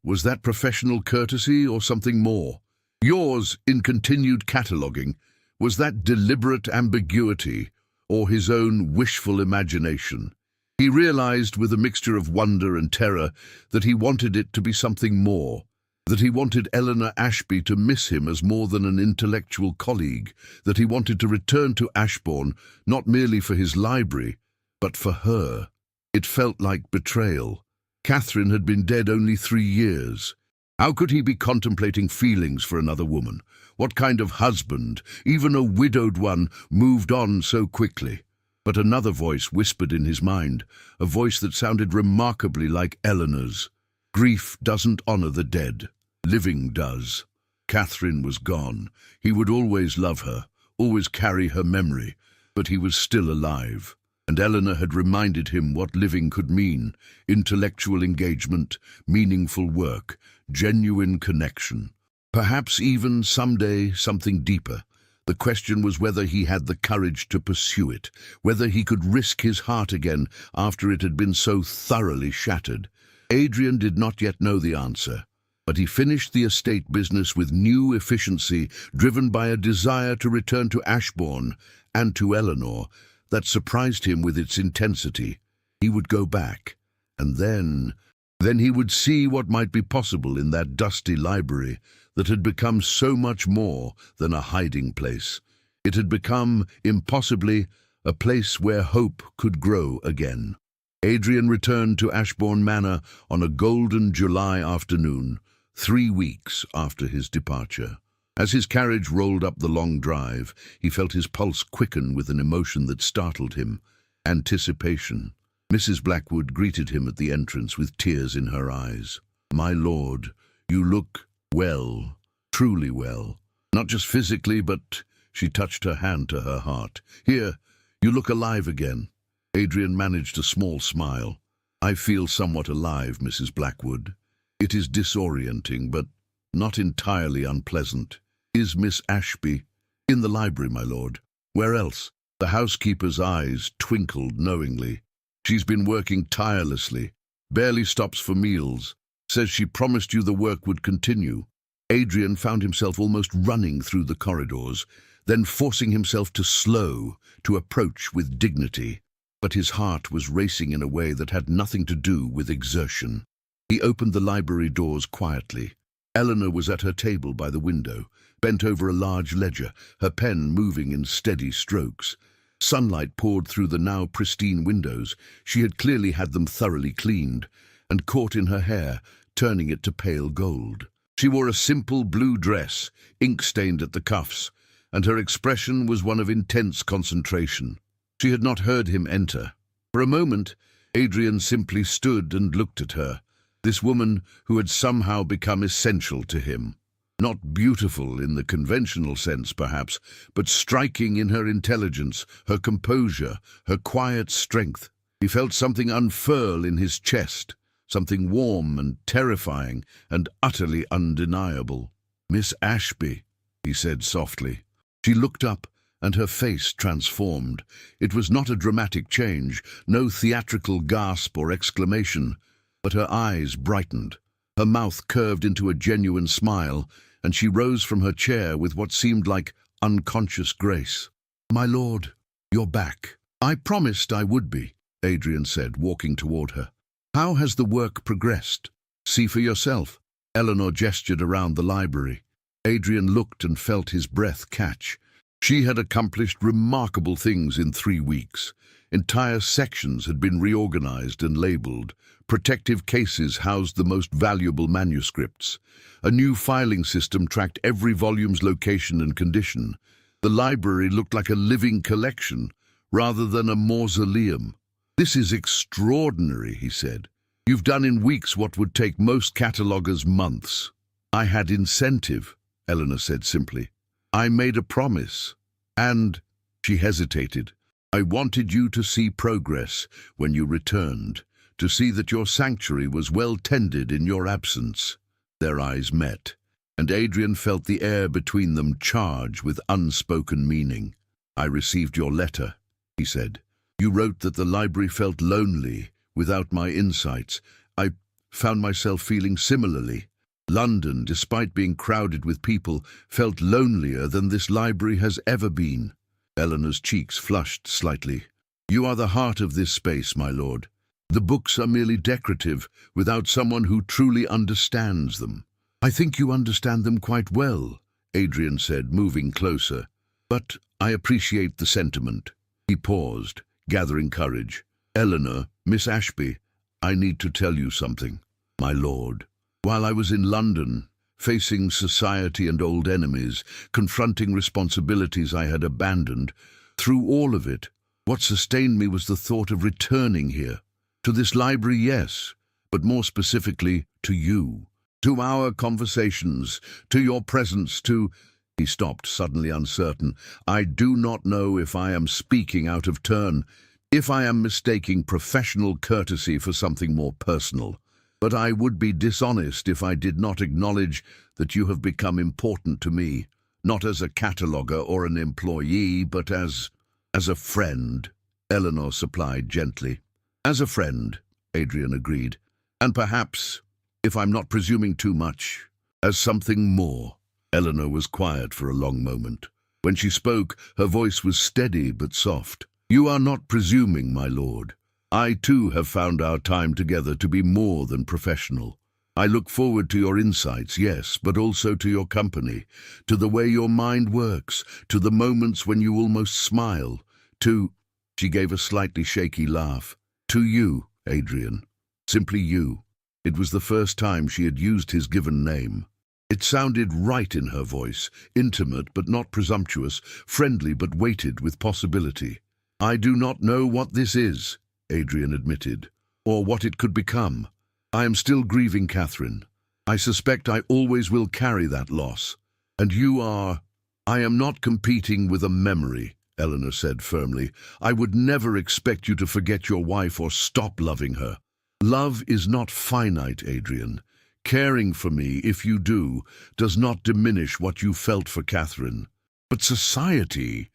Was that professional courtesy or something more? Yours in continued cataloguing, was that deliberate ambiguity or his own wishful imagination? He realized with a mixture of wonder and terror that he wanted it to be something more. that he wanted Eleanor Ashby to miss him as more than an intellectual colleague, that he wanted to return to Ashbourne not merely for his library, but for her. It felt like betrayal. Catherine had been dead only 3 years. How could he be contemplating feelings for another woman? What kind of husband, even a widowed one, moved on so quickly? But another voice whispered in his mind, a voice that sounded remarkably like Eleanor's. Grief doesn't honor the dead. Living does. Catherine was gone. He would always love her, always carry her memory, but he was still alive. And Eleanor had reminded him what living could mean: intellectual engagement, meaningful work, genuine connection. Perhaps even someday something deeper. The question was whether he had the courage to pursue it, whether he could risk his heart again after it had been so thoroughly shattered. Adrian did not yet know the answer, but he finished the estate business with new efficiency, driven by a desire to return to Ashbourne and to Eleanor that surprised him with its intensity. He would go back, and then he would see what might be possible in that dusty library that had become so much more than a hiding place. It had become, impossibly, a place where hope could grow again. Adrian returned to Ashbourne Manor on a golden July afternoon, 3 weeks after his departure. As his carriage rolled up the long drive, he felt his pulse quicken with an emotion that startled him: anticipation. Mrs. Blackwood greeted him at the entrance with tears in her eyes. "My lord, you look well, truly well. Not just physically, but—" She touched her hand to her heart. "Here, you look alive again." Adrian managed a small smile. "I feel somewhat alive, Mrs. Blackwood. It is disorienting, but not entirely unpleasant. Is Miss Ashby—" "In the library, my lord." "Where else?" The housekeeper's eyes twinkled knowingly. "She's been working tirelessly, barely stops for meals. Says she promised you the work would continue." Adrian found himself almost running through the corridors, then forcing himself to slow, to approach with dignity. But his heart was racing in a way that had nothing to do with exertion. He opened the library doors quietly. Eleanor was at her table by the window, bent over a large ledger, her pen moving in steady strokes. Sunlight poured through the now pristine windows. She had clearly had them thoroughly cleaned, and caught in her hair, turning it to pale gold. She wore a simple blue dress, ink-stained at the cuffs, and her expression was one of intense concentration. She had not heard him enter. For a moment, Adrian simply stood and looked at her, this woman who had somehow become essential to him. Not beautiful in the conventional sense, perhaps, but striking in her intelligence, her composure, her quiet strength. He felt something unfurl in his chest, something warm and terrifying and utterly undeniable. "Miss Ashby," he said softly. She looked up, and her face transformed. It was not a dramatic change, no theatrical gasp or exclamation, but her eyes brightened. Her mouth curved into a genuine smile, and she rose from her chair with what seemed like unconscious grace. "My lord, you're back." "I promised I would be," Adrian said, walking toward her. "How has the work progressed?" "See for yourself." Eleanor gestured around the library. Adrian looked and felt his breath catch. She had accomplished remarkable things in 3 weeks. Entire sections had been reorganized and labeled. Protective cases housed the most valuable manuscripts. A new filing system tracked every volume's location and condition. The library looked like a living collection, rather than a mausoleum. "This is extraordinary," he said. "You've done in weeks what would take most cataloguers months." "I had incentive," Eleanor said simply. "I made a promise. And—" she hesitated. "I wanted you to see progress when you returned, to see that your sanctuary was well tended in your absence." Their eyes met, and Adrian felt the air between them charge with unspoken meaning. "I received your letter," he said. "You wrote that the library felt lonely without my insights. I found myself feeling similarly. London, despite being crowded with people, felt lonelier than this library has ever been." Eleanor's cheeks flushed slightly. "You are the heart of this space, my lord. The books are merely decorative, without someone who truly understands them." I think you understand them quite well, Adrian said, moving closer. But I appreciate the sentiment. He paused, gathering courage. Eleanor, Miss Ashby, I need to tell you something. My lord, while I was in London, facing society and old enemies, confronting responsibilities I had abandoned, through all of it, what sustained me was the thought of returning here. To this library, yes, but more specifically, to you. To our conversations, to your presence, to... He stopped, suddenly uncertain. I do not know if I am speaking out of turn, if I am mistaking professional courtesy for something more personal. But I would be dishonest if I did not acknowledge that you have become important to me, not as a cataloguer or an employee, but as a friend, Eleanor supplied gently. As a friend, Adrian agreed. And perhaps, if I'm not presuming too much, as something more. Eleanor was quiet for a long moment. When she spoke, her voice was steady but soft. You are not presuming, my lord. I too have found our time together to be more than professional. I look forward to your insights, yes, but also to your company, to the way your mind works, to the moments when you almost smile, to... She gave a slightly shaky laugh. To you, Adrian. Simply you. It was the first time she had used his given name. It sounded right in her voice, intimate but not presumptuous, friendly but weighted with possibility. I do not know what this is, Adrian admitted, or what it could become. I am still grieving Catherine. I suspect I always will carry that loss. And you are... I am not competing with a memory, Eleanor said firmly. I would never expect you to forget your wife or stop loving her. Love is not finite, Adrian. Caring for me, if you do, does not diminish what you felt for Catherine. But society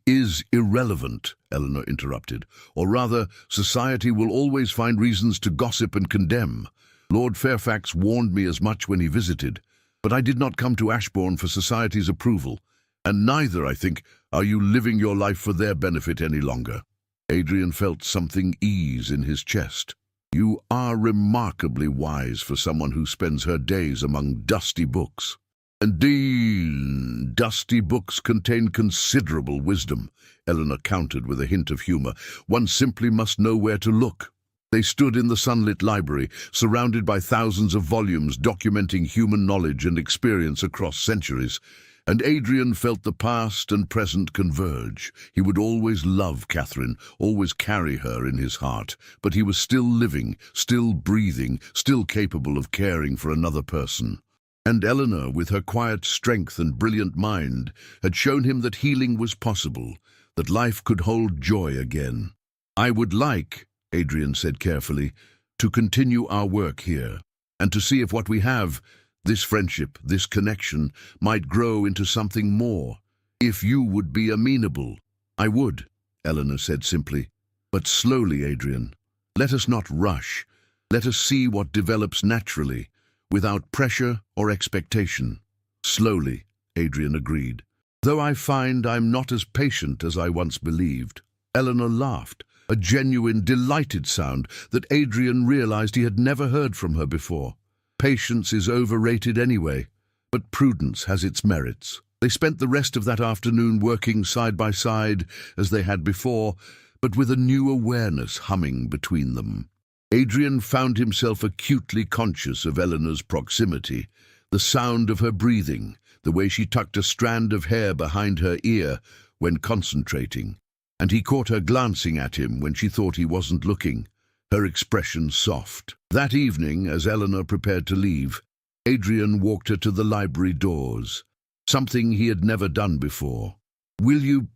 is irrelevant, Eleanor interrupted. Or rather, society will always find reasons to gossip and condemn. Lord Fairfax warned me as much when he visited, but I did not come to Ashbourne for society's approval, and neither, I think, are you living your life for their benefit any longer. Adrian felt something ease in his chest. You are remarkably wise for someone who spends her days among dusty books. Indeed, dusty books contain considerable wisdom, Eleanor countered with a hint of humour. One simply must know where to look. They stood in the sunlit library, surrounded by thousands of volumes documenting human knowledge and experience across centuries. And Adrian felt the past and present converge. He would always love Catherine, always carry her in his heart, but he was still living, still breathing, still capable of caring for another person. And Eleanor, with her quiet strength and brilliant mind, had shown him that healing was possible, that life could hold joy again. I would like, Adrian said carefully, to continue our work here, and to see if what we have, this friendship, this connection, might grow into something more. If you would be amenable. I would, Eleanor said simply. But slowly, Adrian. Let us not rush. Let us see what develops naturally, without pressure or expectation. Slowly, Adrian agreed. Though I find I'm not as patient as I once believed. Eleanor laughed, a genuine, delighted sound that Adrian realized he had never heard from her before. Patience is overrated anyway, but prudence has its merits. They spent the rest of that afternoon working side by side as they had before, but with a new awareness humming between them. Adrian found himself acutely conscious of Eleanor's proximity, the sound of her breathing, the way she tucked a strand of hair behind her ear when concentrating, and he caught her glancing at him when she thought he wasn't looking, her expression soft. That evening, as Eleanor prepared to leave, Adrian walked her to the library doors, something he had never done before. Would you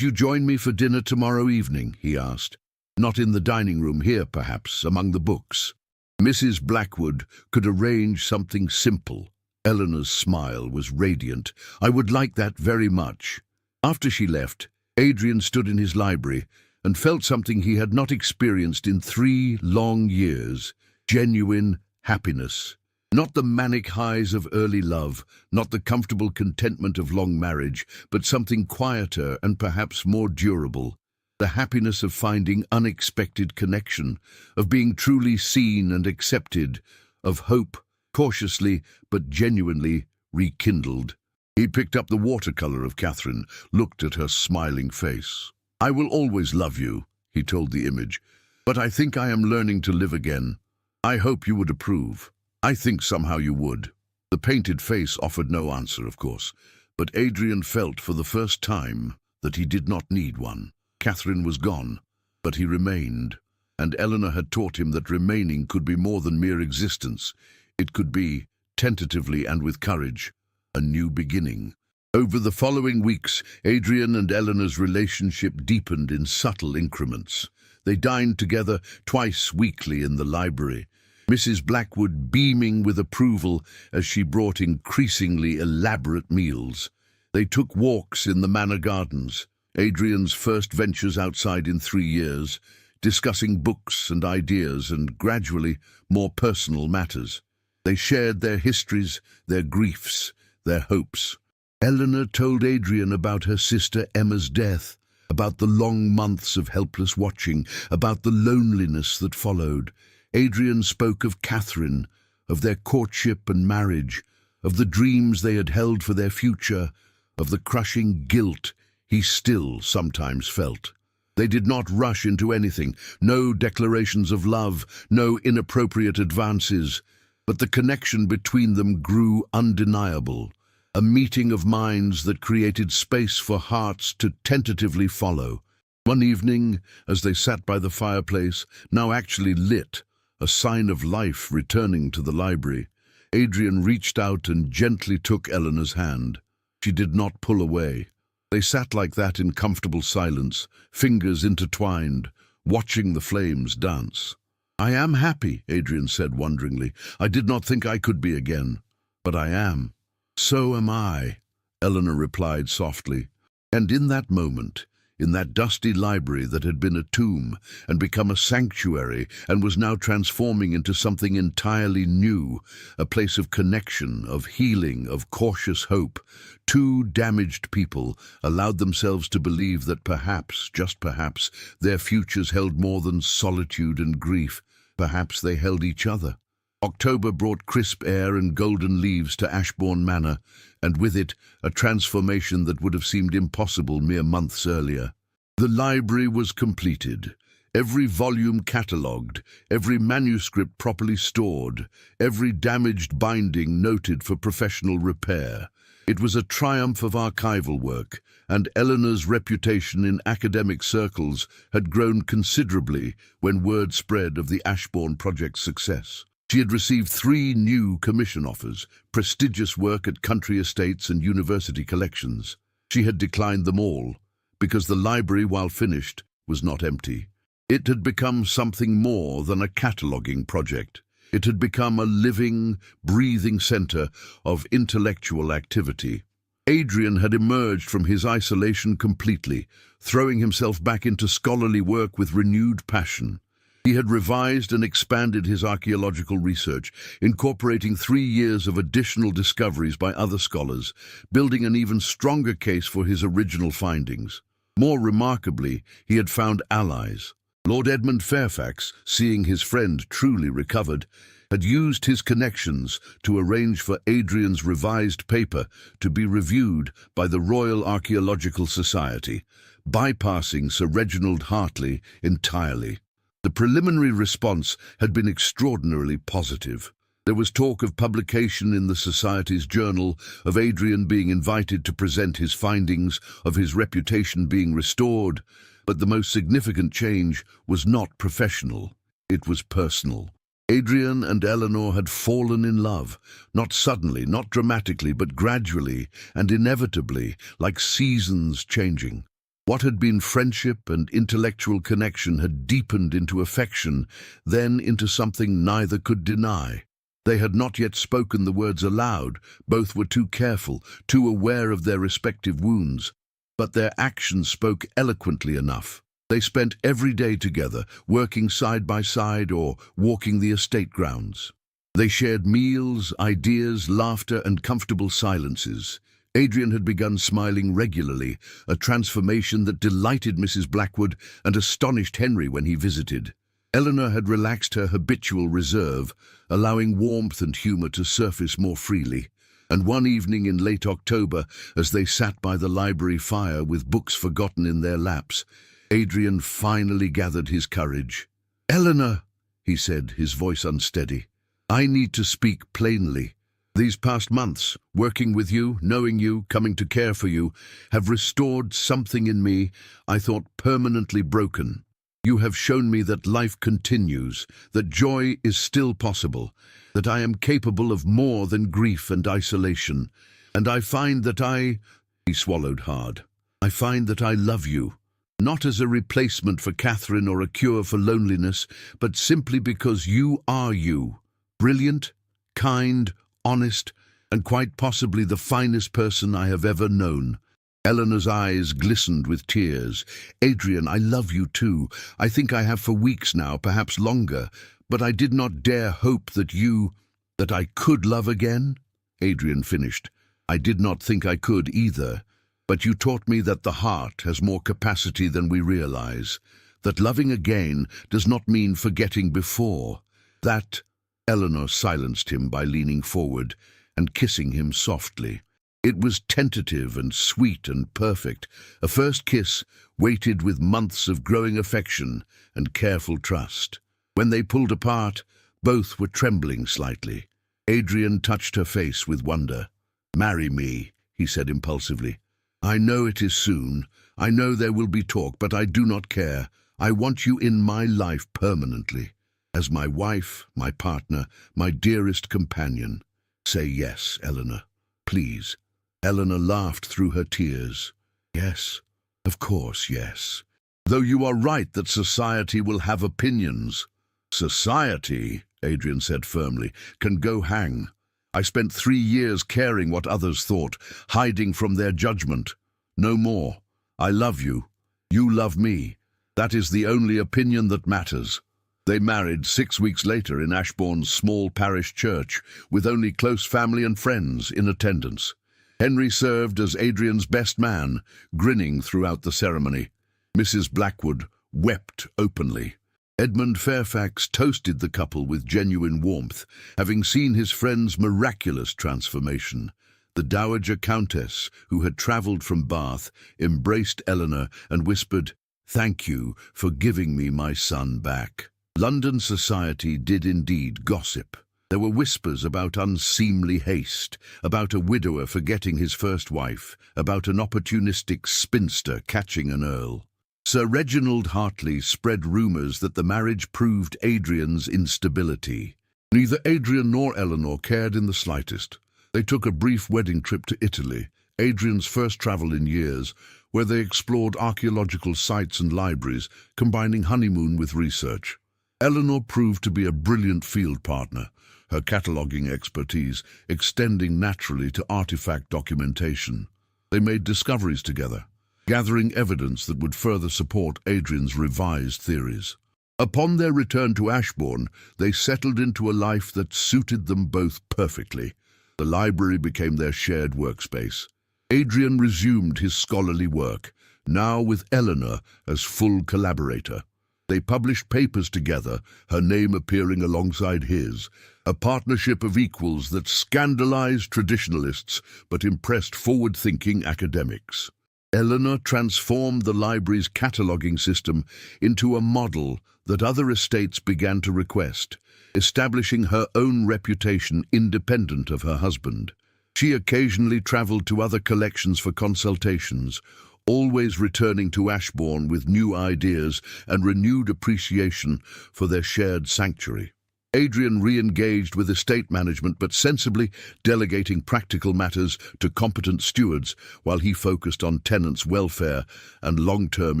join me for dinner tomorrow evening?" he asked. "Not in the dining room here, perhaps, among the books. Mrs. Blackwood could arrange something simple." Eleanor's smile was radiant. "I would like that very much." After she left, Adrian stood in his library and felt something he had not experienced in 3 long years, genuine happiness. Not the manic highs of early love, not the comfortable contentment of long marriage, but something quieter and perhaps more durable. The happiness of finding unexpected connection, of being truly seen and accepted, of hope cautiously but genuinely rekindled. He picked up the watercolor of Catherine, looked at her smiling face. "I will always love you," he told the image, "but I think I am learning to live again. I hope you would approve. I think somehow you would." The painted face offered no answer, of course, but Adrian felt for the first time that he did not need one. Catherine was gone, but he remained, and Eleanor had taught him that remaining could be more than mere existence. It could be, tentatively and with courage, a new beginning. Over the following weeks, Adrian and Eleanor's relationship deepened in subtle increments. They dined together twice weekly in the library, Mrs. Blackwood beaming with approval as she brought increasingly elaborate meals. They took walks in the manor gardens, Adrian's first ventures outside in 3 years, discussing books and ideas and, gradually, more personal matters. They shared their histories, their griefs, their hopes. Eleanor told Adrian about her sister Emma's death, about the long months of helpless watching, about the loneliness that followed. Adrian spoke of Catherine, of their courtship and marriage, of the dreams they had held for their future, of the crushing guilt he still sometimes felt. They did not rush into anything, no declarations of love, no inappropriate advances, but the connection between them grew undeniable, a meeting of minds that created space for hearts to tentatively follow. One evening, as they sat by the fireplace, now actually lit, a sign of life returning to the library, Adrian reached out and gently took Eleanor's hand. She did not pull away. They sat like that in comfortable silence, fingers intertwined, watching the flames dance. "I am happy," Adrian said wonderingly. "I did not think I could be again, but I am." "So am I," Eleanor replied softly. And in that moment, in that dusty library that had been a tomb and become a sanctuary and was now transforming into something entirely new, a place of connection, of healing, of cautious hope, two damaged people allowed themselves to believe that perhaps, just perhaps, their futures held more than solitude and grief. Perhaps they held each other. October brought crisp air and golden leaves to Ashbourne Manor, and with it a transformation that would have seemed impossible mere months earlier. The library was completed, every volume catalogued, every manuscript properly stored, every damaged binding noted for professional repair. It was a triumph of archival work, and Eleanor's reputation in academic circles had grown considerably when word spread of the Ashbourne project's success. She had received 3 new commission offers, prestigious work at country estates and university collections. She had declined them all, because the library, while finished, was not empty. It had become something more than a cataloguing project. It had become a living, breathing center of intellectual activity. Adrian had emerged from his isolation completely, throwing himself back into scholarly work with renewed passion. He had revised and expanded his archaeological research, incorporating 3 years of additional discoveries by other scholars, building an even stronger case for his original findings. More remarkably, he had found allies. Lord Edmund Fairfax, seeing his friend truly recovered, had used his connections to arrange for Adrian's revised paper to be reviewed by the Royal Archaeological Society, bypassing Sir Reginald Hartley entirely. The preliminary response had been extraordinarily positive. There was talk of publication in the Society's journal, of Adrian being invited to present his findings, of his reputation being restored, but the most significant change was not professional, it was personal. Adrian and Eleanor had fallen in love, not suddenly, not dramatically, but gradually and inevitably, like seasons changing. What had been friendship and intellectual connection had deepened into affection, then into something neither could deny. They had not yet spoken the words aloud, both were too careful, too aware of their respective wounds, but their actions spoke eloquently enough. They spent every day together, working side by side or walking the estate grounds. They shared meals, ideas, laughter, and comfortable silences. Adrian had begun smiling regularly, a transformation that delighted Mrs. Blackwood and astonished Henry when he visited. Eleanor had relaxed her habitual reserve, allowing warmth and humour to surface more freely. And one evening in late October, as they sat by the library fire with books forgotten in their laps, Adrian finally gathered his courage. "Eleanor," he said, his voice unsteady, "I need to speak plainly. These past months, working with you, knowing you, coming to care for you, have restored something in me I thought permanently broken. You have shown me that life continues, that joy is still possible, that I am capable of more than grief and isolation. And I find that he swallowed hard. I find that I love you, not as a replacement for Catherine or a cure for loneliness, but simply because you are you, brilliant, kind, honest, and quite possibly the finest person I have ever known." Eleanor's eyes glistened with tears. "Adrian, I love you too. I think I have for weeks now, perhaps longer. But I did not dare hope that I could love again." Adrian finished. "I did not think I could either. But you taught me that the heart has more capacity than we realize. That loving again does not mean forgetting before. That—" Eleanor silenced him by leaning forward and kissing him softly. It was tentative and sweet and perfect, a first kiss weighted with months of growing affection and careful trust. When they pulled apart, both were trembling slightly. Adrian touched her face with wonder. "Marry me," he said impulsively. "I know it is soon. I know there will be talk, but I do not care. I want you in my life permanently. As my wife, my partner, my dearest companion. Say yes, Eleanor. Please." Eleanor laughed through her tears. "Yes, of course, yes. Though you are right that society will have opinions." "Society," Adrian said firmly, "can go hang. I spent 3 years caring what others thought, hiding from their judgment. No more. I love you. You love me. That is the only opinion that matters." They married 6 weeks later in Ashbourne's small parish church, with only close family and friends in attendance. Henry served as Adrian's best man, grinning throughout the ceremony. Mrs. Blackwood wept openly. Edmund Fairfax toasted the couple with genuine warmth, having seen his friend's miraculous transformation. The Dowager Countess, who had travelled from Bath, embraced Eleanor and whispered, "Thank you for giving me my son back." London society did indeed gossip. There were whispers about unseemly haste, about a widower forgetting his first wife, about an opportunistic spinster catching an Earl. Sir Reginald Hartley spread rumours that the marriage proved Adrian's instability. Neither Adrian nor Eleanor cared in the slightest. They took a brief wedding trip to Italy, Adrian's first travel in years, where they explored archaeological sites and libraries, combining honeymoon with research. Eleanor proved to be a brilliant field partner, her cataloguing expertise extending naturally to artifact documentation. They made discoveries together, gathering evidence that would further support Adrian's revised theories. Upon their return to Ashbourne, they settled into a life that suited them both perfectly. The library became their shared workspace. Adrian resumed his scholarly work, now with Eleanor as full collaborator. They published papers together, her name appearing alongside his, a partnership of equals that scandalized traditionalists but impressed forward-thinking academics. Eleanor transformed the library's cataloguing system into a model that other estates began to request, establishing her own reputation independent of her husband. She occasionally travelled to other collections for consultations, always returning to Ashbourne with new ideas and renewed appreciation for their shared sanctuary. Adrian re-engaged with estate management, but sensibly delegating practical matters to competent stewards while he focused on tenants' welfare and long-term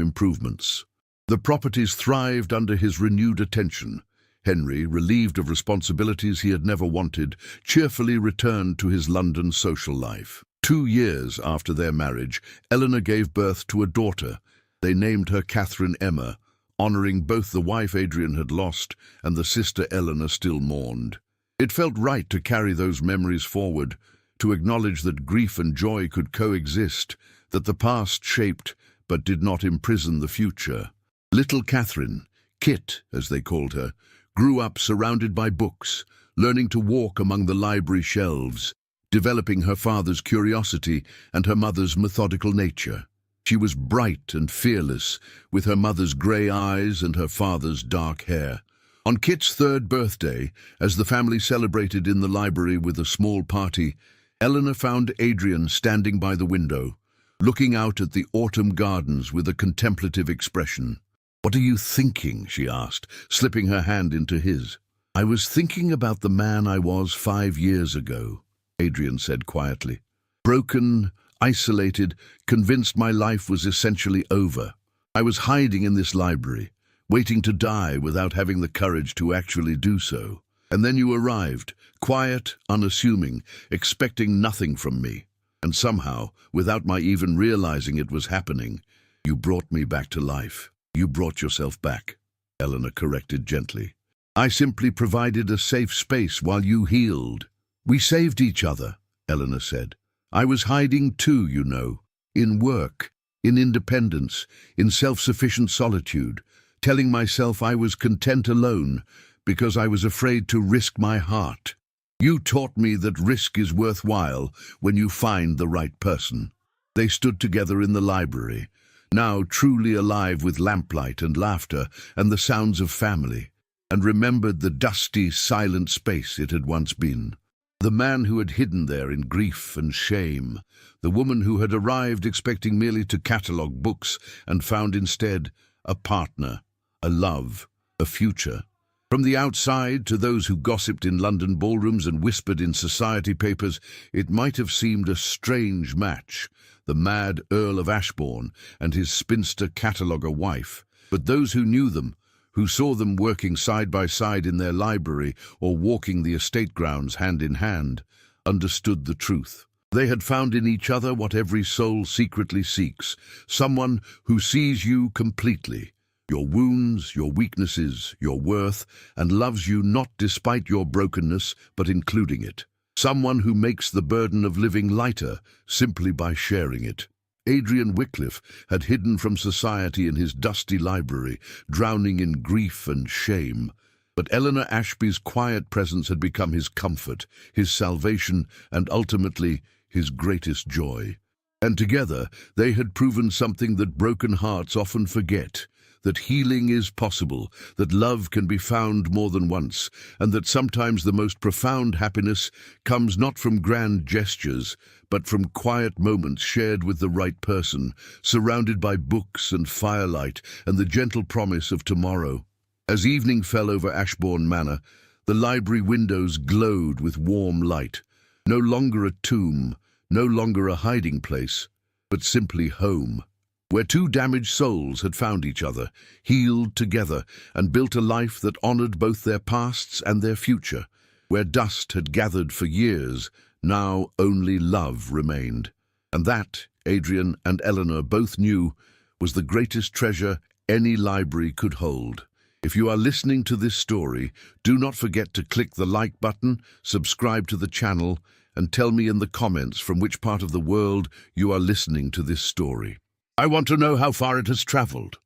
improvements. The properties thrived under his renewed attention. Henry, relieved of responsibilities he had never wanted, cheerfully returned to his London social life. 2 years after their marriage, Eleanor gave birth to a daughter. They named her Catherine Emma, honouring both the wife Adrian had lost and the sister Eleanor still mourned. It felt right to carry those memories forward, to acknowledge that grief and joy could coexist, that the past shaped but did not imprison the future. Little Catherine, Kit, as they called her, grew up surrounded by books, learning to walk among the library shelves, developing her father's curiosity and her mother's methodical nature. She was bright and fearless, with her mother's grey eyes and her father's dark hair. On Kit's third birthday, as the family celebrated in the library with a small party, Eleanor found Adrian standing by the window, looking out at the autumn gardens with a contemplative expression. "What are you thinking?" she asked, slipping her hand into his. "I was thinking about the man I was 5 years ago," Adrian said quietly. "Broken, isolated, convinced my life was essentially over. I was hiding in this library, waiting to die without having the courage to actually do so. And then you arrived, quiet, unassuming, expecting nothing from me. And somehow, without my even realizing it was happening, you brought me back to life. You brought yourself back," Eleanor corrected gently. "I simply provided a safe space while you healed." "We saved each other," Eleanor said. "I was hiding too, you know, in work, in independence, in self-sufficient solitude, telling myself I was content alone because I was afraid to risk my heart. You taught me that risk is worthwhile when you find the right person." They stood together in the library, now truly alive with lamplight and laughter and the sounds of family, and remembered the dusty, silent space it had once been. The man who had hidden there in grief and shame, the woman who had arrived expecting merely to catalogue books and found instead a partner, a love, a future. From the outside, to those who gossiped in London ballrooms and whispered in society papers, it might have seemed a strange match, the mad Earl of Ashbourne and his spinster cataloguer wife. But those who knew them, who saw them working side by side in their library or walking the estate grounds hand in hand, understood the truth. They had found in each other what every soul secretly seeks, someone who sees you completely, your wounds, your weaknesses, your worth, and loves you not despite your brokenness, but including it. Someone who makes the burden of living lighter simply by sharing it. Adrian Wycliffe had hidden from society in his dusty library, drowning in grief and shame. But Eleanor Ashby's quiet presence had become his comfort, his salvation, and ultimately his greatest joy. And together they had proven something that broken hearts often forget, that healing is possible, that love can be found more than once, and that sometimes the most profound happiness comes not from grand gestures, but from quiet moments shared with the right person, surrounded by books and firelight and the gentle promise of tomorrow. As evening fell over Ashbourne Manor, the library windows glowed with warm light. No longer a tomb, no longer a hiding place, but simply home, where two damaged souls had found each other, healed together, and built a life that honored both their pasts and their future. Where dust had gathered for years, now only love remained. And that, Adrian and Eleanor both knew, was the greatest treasure any library could hold. If you are listening to this story, do not forget to click the like button, subscribe to the channel, and tell me in the comments from which part of the world you are listening to this story. I want to know how far it has traveled.